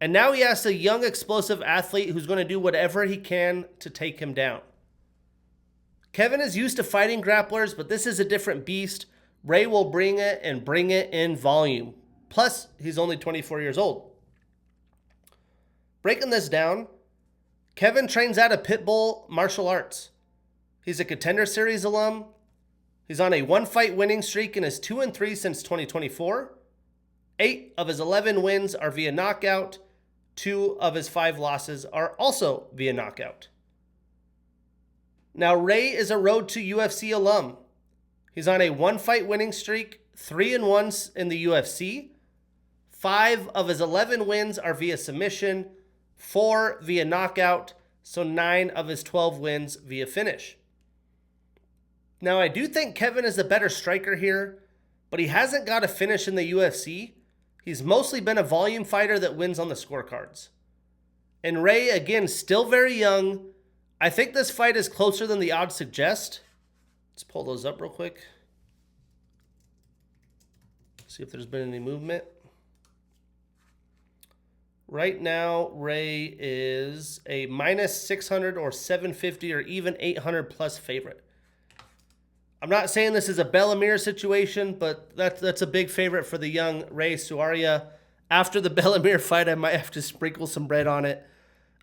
And now he has a young, explosive athlete who's going to do whatever he can to take him down. Kevin is used to fighting grapplers, but this is a different beast. Ray will bring it and bring it in volume. Plus, he's only 24 years old. Breaking this down, Kevin trains out of Pitbull Martial Arts. He's a Contender Series alum. He's on a one-fight winning streak and is 2-3 since 2024. 8 of his 11 wins are via knockout. 2 of his 5 losses are also via knockout. Now, Ray is a Road to UFC alum. He's on a one-fight winning streak, 3-1 in the UFC. 5 of his 11 wins are via submission, 4 via knockout, so 9 of his 12 wins via finish. Now, I do think Kevin is a better striker here, but he hasn't got a finish in the UFC. He's mostly been a volume fighter that wins on the scorecards. And Ray, again, still very young. I think this fight is closer than the odds suggest. Let's pull those up real quick. See if there's been any movement. Right now, Ray is a minus 600 or 750 or even 800 plus favorite. I'm not saying this is a Bellamir situation, but that's a big favorite for the young Ray Tsuruya. After the Bellamir fight, I might have to sprinkle some bread on it.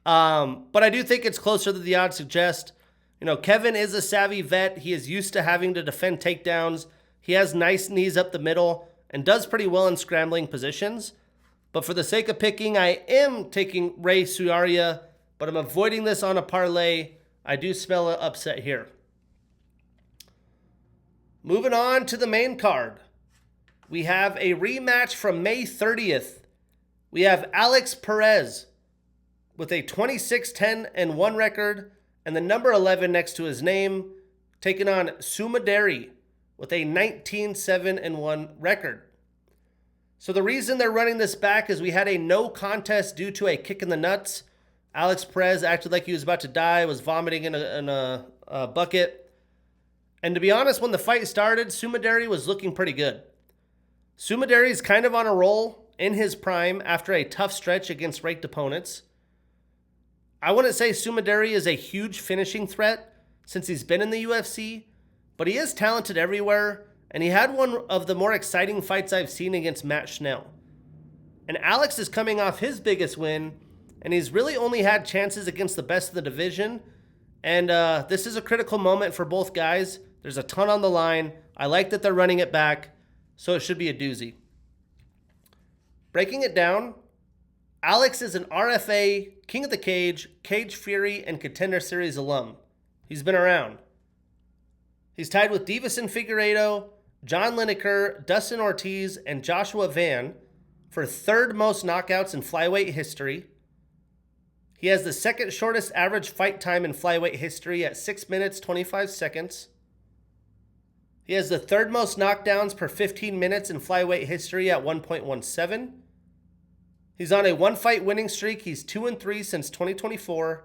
But I do think it's closer than the odds suggest. You know, Kevin is a savvy vet. He is used to having to defend takedowns. He has nice knees up the middle and does pretty well in scrambling positions. But for the sake of picking, I am taking Ray Tsuruya, but I'm avoiding this on a parlay. I do smell an upset here. Moving on to the main card. We have a rematch from May 30th. We have Alex Perez with a 26-10-1 record and the number 11 next to his name, taking on Sumudaerji with a 19-7-1 record. So the reason they're running this back is we had a no contest due to a kick in the nuts. Alex Perez acted like he was about to die, was vomiting in a bucket. And to be honest, when the fight started, Sumudaerji was looking pretty good. Sumudaerji is kind of on a roll in his prime after a tough stretch against ranked opponents. I wouldn't say Sumudaerji is a huge finishing threat since he's been in the UFC, but he is talented everywhere, and he had one of the more exciting fights I've seen against Matt Schnell. And Alex is coming off his biggest win, and he's really only had chances against the best of the division. And this is a critical moment for both guys. There's a ton on the line. I like that they're running it back, so it should be a doozy. Breaking it down, Alex is an RFA, King of the Cage, Cage Fury, and Contender Series alum. He's been around. He's tied with Deiveson Figueiredo, John Lineker, Dustin Ortiz, and Joshua Van for third most knockouts in flyweight history. He has the second shortest average fight time in flyweight history at 6 minutes, 25 seconds. He has the third most knockdowns per 15 minutes in flyweight history at 1.17. He's on a one-fight winning streak. He's 2-3 since 2024.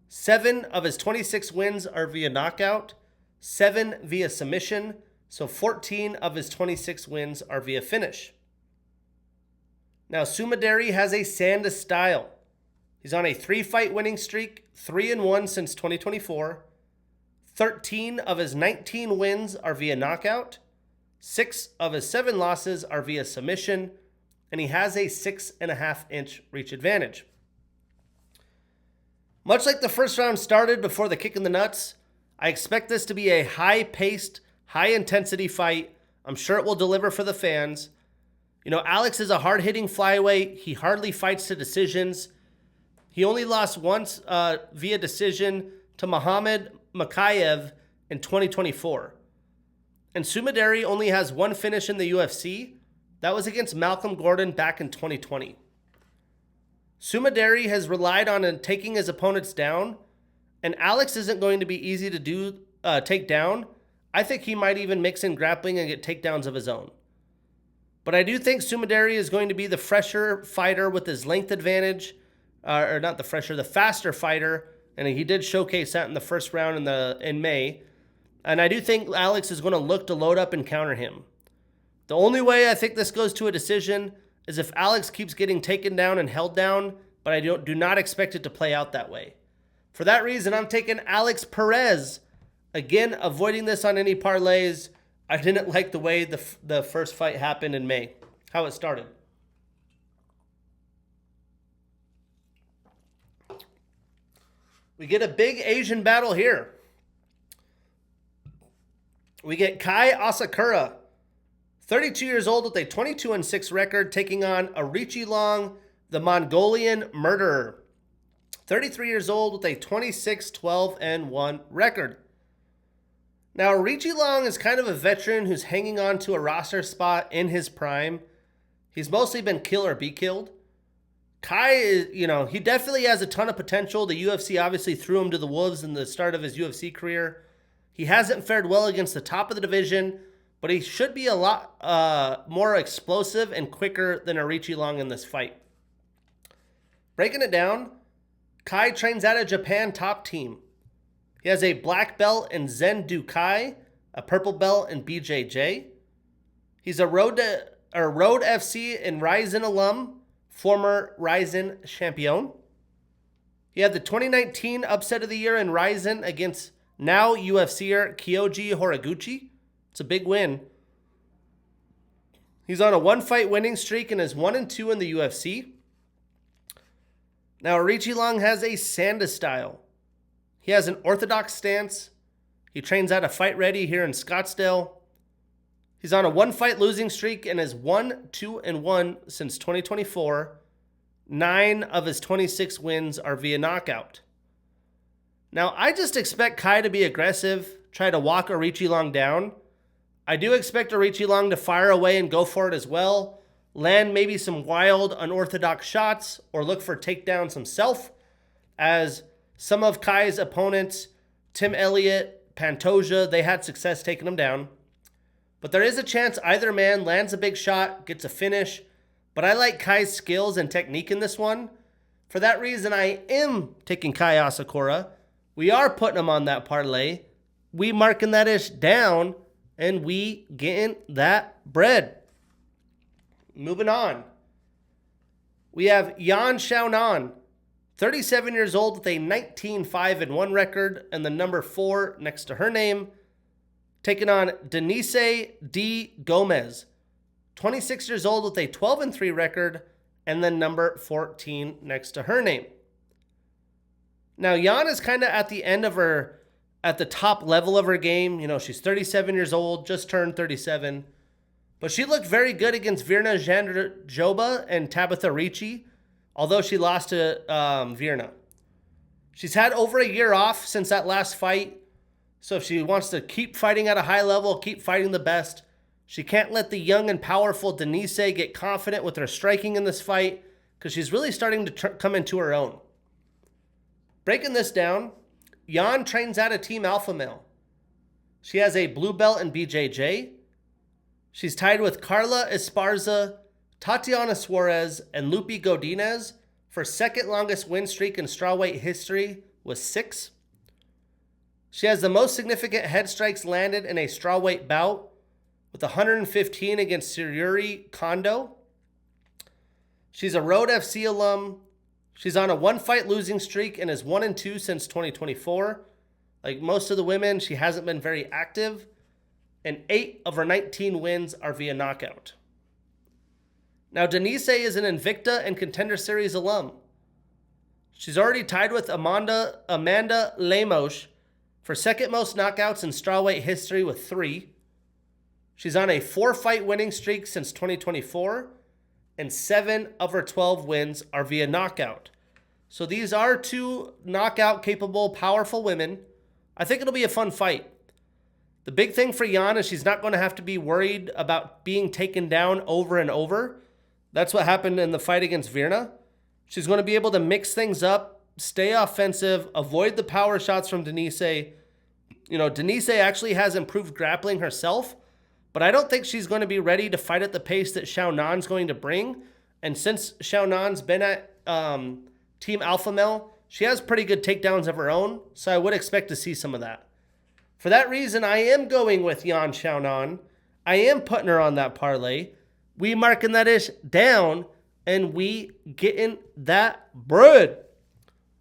7 of his 26 wins are via knockout, 7 via submission, so 14 of his 26 wins are via finish. Now, Sumudaerji has a Sanda style. He's on a 3-fight winning streak, 3-1 since 2024. 13 of his 19 wins are via knockout. 6 of his 7 losses are via submission, and he has a 6.5-inch reach advantage. Much like the first round started before the kick in the nuts, I expect this to be a high-paced, high-intensity fight. I'm sure it will deliver for the fans. You know, Alex is a hard-hitting flyweight. He hardly fights to decisions. He only lost once via decision to Muhammad Makayev in 2024. And Sumudaerji only has one finish in the UFC. That was against Malcolm Gordon back in 2020. Sumudaerji has relied on taking his opponents down, and Alex isn't going to be easy to take down. I think he might even mix in grappling and get takedowns of his own. But I do think Sumudaerji is going to be the fresher fighter with his length advantage, or not the fresher, the faster fighter, and he did showcase that in the first round in May. And I do think Alex is going to look to load up and counter him. The only way I think this goes to a decision is if Alex keeps getting taken down and held down, but I do not expect it to play out that way. For that reason, I'm taking Alex Perez. Again, avoiding this on any parlays. I didn't like the way the first fight happened in May, how it started. We get a big Asian battle here. We get Kai Asakura, 32 years old with a 22-6 record, taking on Aoriqilong, the Mongolian murderer. 33 years old with a 26-12-1 record. Now, Aoriqilong is kind of a veteran who's hanging on to a roster spot in his prime. He's mostly been kill or be killed. Kai is, he definitely has a ton of potential. The UFC obviously threw him to the wolves in the start of his UFC career. He hasn't fared well against the top of the division, but he should be a lot more explosive and quicker than Aoriqilong in this fight. Breaking it down, Kai trains at a Japan top team. He has a black belt in Zen Dukai, a purple belt in BJJ. He's a Road FC and Rizin alum, former Rizin champion. He had the 2019 upset of the year in Rizin against now UFCer Kyoji Horiguchi. It's a big win. He's on a one-fight winning streak and is 1-2 in the UFC. Now, Aoriqilong has a Sanda style. He has an orthodox stance. He trains out of Fight Ready here in Scottsdale. He's on a one-fight losing streak and is 1-2-1 since 2024. 9 of his 26 wins are via knockout. Now, I just expect Kai to be aggressive, try to walk Aoriqilong down. I do expect Aoriqilong to fire away and go for it as well, land maybe some wild, unorthodox shots, or look for takedowns himself, as some of Kai's opponents, Tim Elliott, Pantoja, they had success taking him down. But there is a chance either man lands a big shot, gets a finish, but I like Kai's skills and technique in this one. For that reason, I am taking Kai Asakura. We are putting him on that parlay. We marking that ish down, and we getting that bread. Moving on. We have Yan Xiaonan, 37 years old with a 19-5-1 record and the number 4 next to her name, taking on Denise D. Gomez, 26 years old with a 12-3 record, and then number 14 next to her name. Now, Jan is kind of at the end of her, at the top level of her game. You know, she's 37 years old, just turned 37. But she looked very good against Virna Jandiroba and Tabitha Ricci, although she lost to Virna. She's had over a year off since that last fight. So if she wants to keep fighting at a high level, keep fighting the best, she can't let the young and powerful Denise get confident with her striking in this fight, because she's really starting to come into her own. Breaking this down, Jan trains out of Team Alpha Male. She has a blue belt in BJJ. She's tied with Carla Esparza, Tatiana Suarez, and Lupi Godinez for second longest win streak in strawweight history with 6. She has the most significant head strikes landed in a strawweight bout with 115 against Tsuruya Kondo. She's a Road FC alum. She's on a 1-fight losing streak and is 1-2 since 2024. Like most of the women, she hasn't been very active, and 8 of her 19 wins are via knockout. Now, Denise is an Invicta and Contender Series alum. She's already tied with Amanda Lemos for second most knockouts in strawweight history with 3. She's on a 4-fight winning streak since 2024, and 7 of her 12 wins are via knockout. So these are 2 knockout-capable, powerful women. I think it'll be a fun fight. The big thing for Jan is she's not going to have to be worried about being taken down over and over. That's what happened in the fight against Virna. She's going to be able to mix things up, stay offensive, avoid the power shots from Denise. You know, Denise actually has improved grappling herself, but I don't think she's going to be ready to fight at the pace that Xiaonan's going to bring. And since Xiaonan's been at Team Alpha Male, she has pretty good takedowns of her own, so I would expect to see some of that. For that reason, I am going with Yan Xiaonan. I am putting her on that parlay. We marking that ish down, and we getting that bread.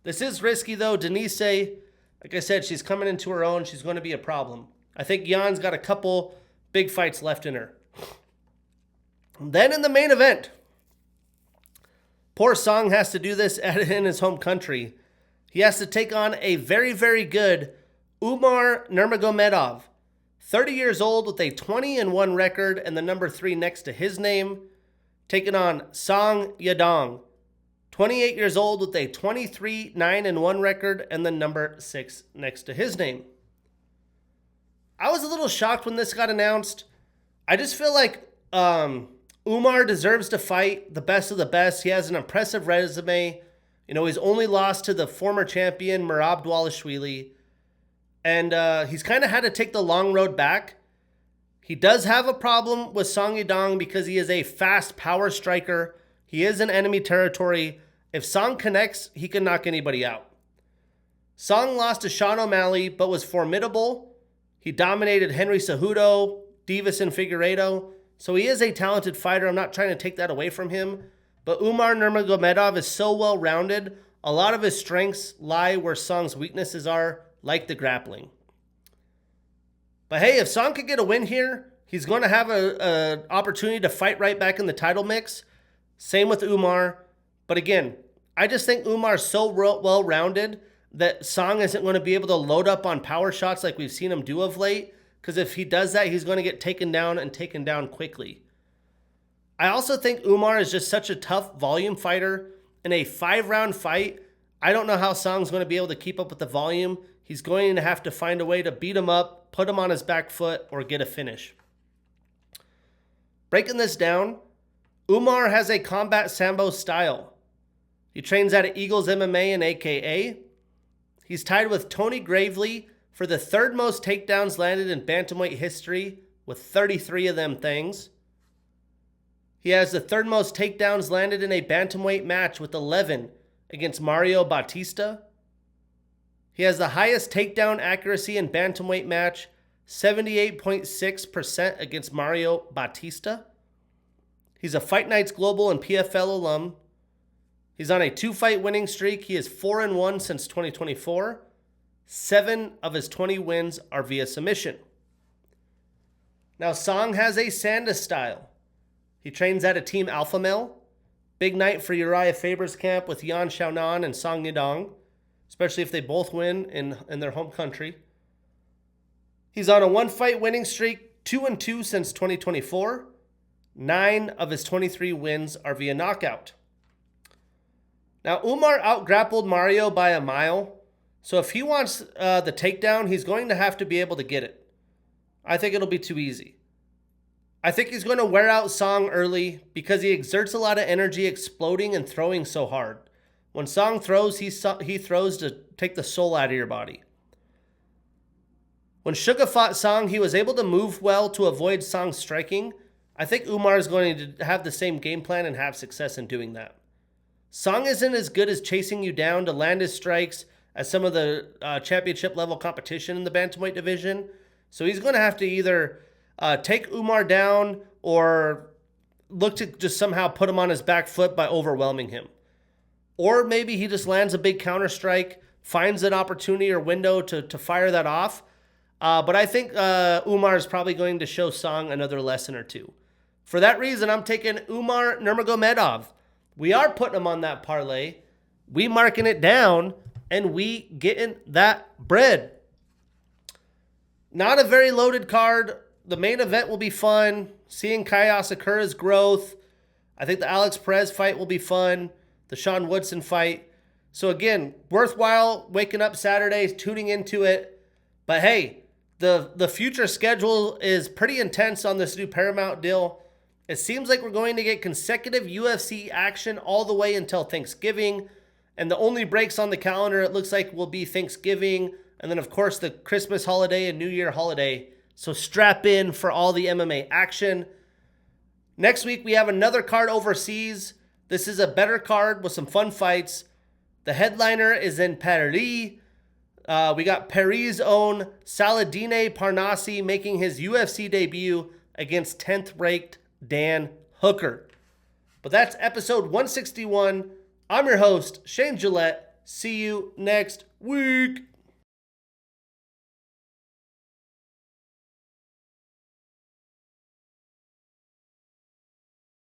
This is risky, though. Denise, like I said, she's coming into her own. She's going to be a problem. I think Jan's got a couple big fights left in her. Then in the main event, poor Song has to do this in his home country. He has to take on a very, very good Umar Nurmagomedov, 30 years old with a 20-1 record and the number 3 next to his name, taking on Song Yadong, 28 years old with a 23-9-1 record and the number 6 next to his name. I was a little shocked when this got announced. I just feel like Umar deserves to fight the best of the best. He has an impressive resume. You know, he's only lost to the former champion, Merab Dvalishvili. And he's kind of had to take the long road back. He does have a problem with Song Yadong because he is a fast power striker. He is in enemy territory. If Song connects, he can knock anybody out. Song lost to Sean O'Malley, but was formidable. He dominated Henry Cejudo, Divas, and Figueiredo. So he is a talented fighter. I'm not trying to take that away from him. But Umar Nurmagomedov is so well-rounded. A lot of his strengths lie where Song's weaknesses are, like the grappling. But hey, if Song could get a win here, he's going to have an opportunity to fight right back in the title mix. Same with Umar. But again, I just think Umar's so well-rounded that Song isn't going to be able to load up on power shots like we've seen him do of late. Because if he does that, he's going to get taken down and taken down quickly. I also think Umar is just such a tough volume fighter. In a 5-round fight, I don't know how Song's going to be able to keep up with the volume. He's going to have to find a way to beat him up, put him on his back foot, or get a finish. Breaking this down, Umar has a combat sambo style. He trains out of Eagles MMA and AKA. He's tied with Tony Gravely for the 3rd most takedowns landed in bantamweight history with 33 of them things. He has the 3rd most takedowns landed in a bantamweight match with 11 against Mario Bautista. He has the highest takedown accuracy in bantamweight match, 78.6% against Mario Bautista. He's a Fight Nights Global and PFL alum. He's on a 2-fight winning streak. He is 4-1 since 2024. 7 of his 20 wins are via submission. Now, Song has a Sanda style. He trains at a Team Alpha Male. Big night for Uriah Faber's camp with Yan Xiaonan and Song Yadong, especially if they both win in their home country. He's on a 1-fight winning streak, 2-2 since 2024. 9 of his 23 wins are via knockout. Now, Umar out-grappled Mario by a mile, so if he wants the takedown, he's going to have to be able to get it. I think it'll be too easy. I think he's going to wear out Song early because he exerts a lot of energy exploding and throwing so hard. When Song throws, he throws to take the soul out of your body. When Suga fought Song, he was able to move well to avoid Song striking. I think Umar is going to have the same game plan and have success in doing that. Song isn't as good as chasing you down to land his strikes as some of the championship level competition in the bantamweight division. So he's going to have to either take Umar down or look to just somehow put him on his back foot by overwhelming him. Or maybe he just lands a big counter strike, finds an opportunity or window to fire that off. But I think Umar is probably going to show Song another lesson or two. For that reason, I'm taking Umar Nurmagomedov. We are putting him on that parlay. We marking it down, and we getting that bread. Not a very loaded card. The main event will be fun. Seeing Kai Asakura's growth. I think the Alex Perez fight will be fun. The Sean Woodson fight. So again, worthwhile waking up Saturday, tuning into it. But hey, the future schedule is pretty intense on this new Paramount deal. It seems like we're going to get consecutive UFC action all the way until Thanksgiving. And the only breaks on the calendar, it looks like, will be Thanksgiving. And then, of course, the Christmas holiday and New Year holiday. So strap in for all the MMA action. Next week, we have another card overseas. This is a better card with some fun fights. The headliner is in Paris. We got Paris' own Saladine Parnassi making his UFC debut against 10th-ranked Dan Hooker. But that's episode 161. I'm your host, Shane Gillette. See you next week.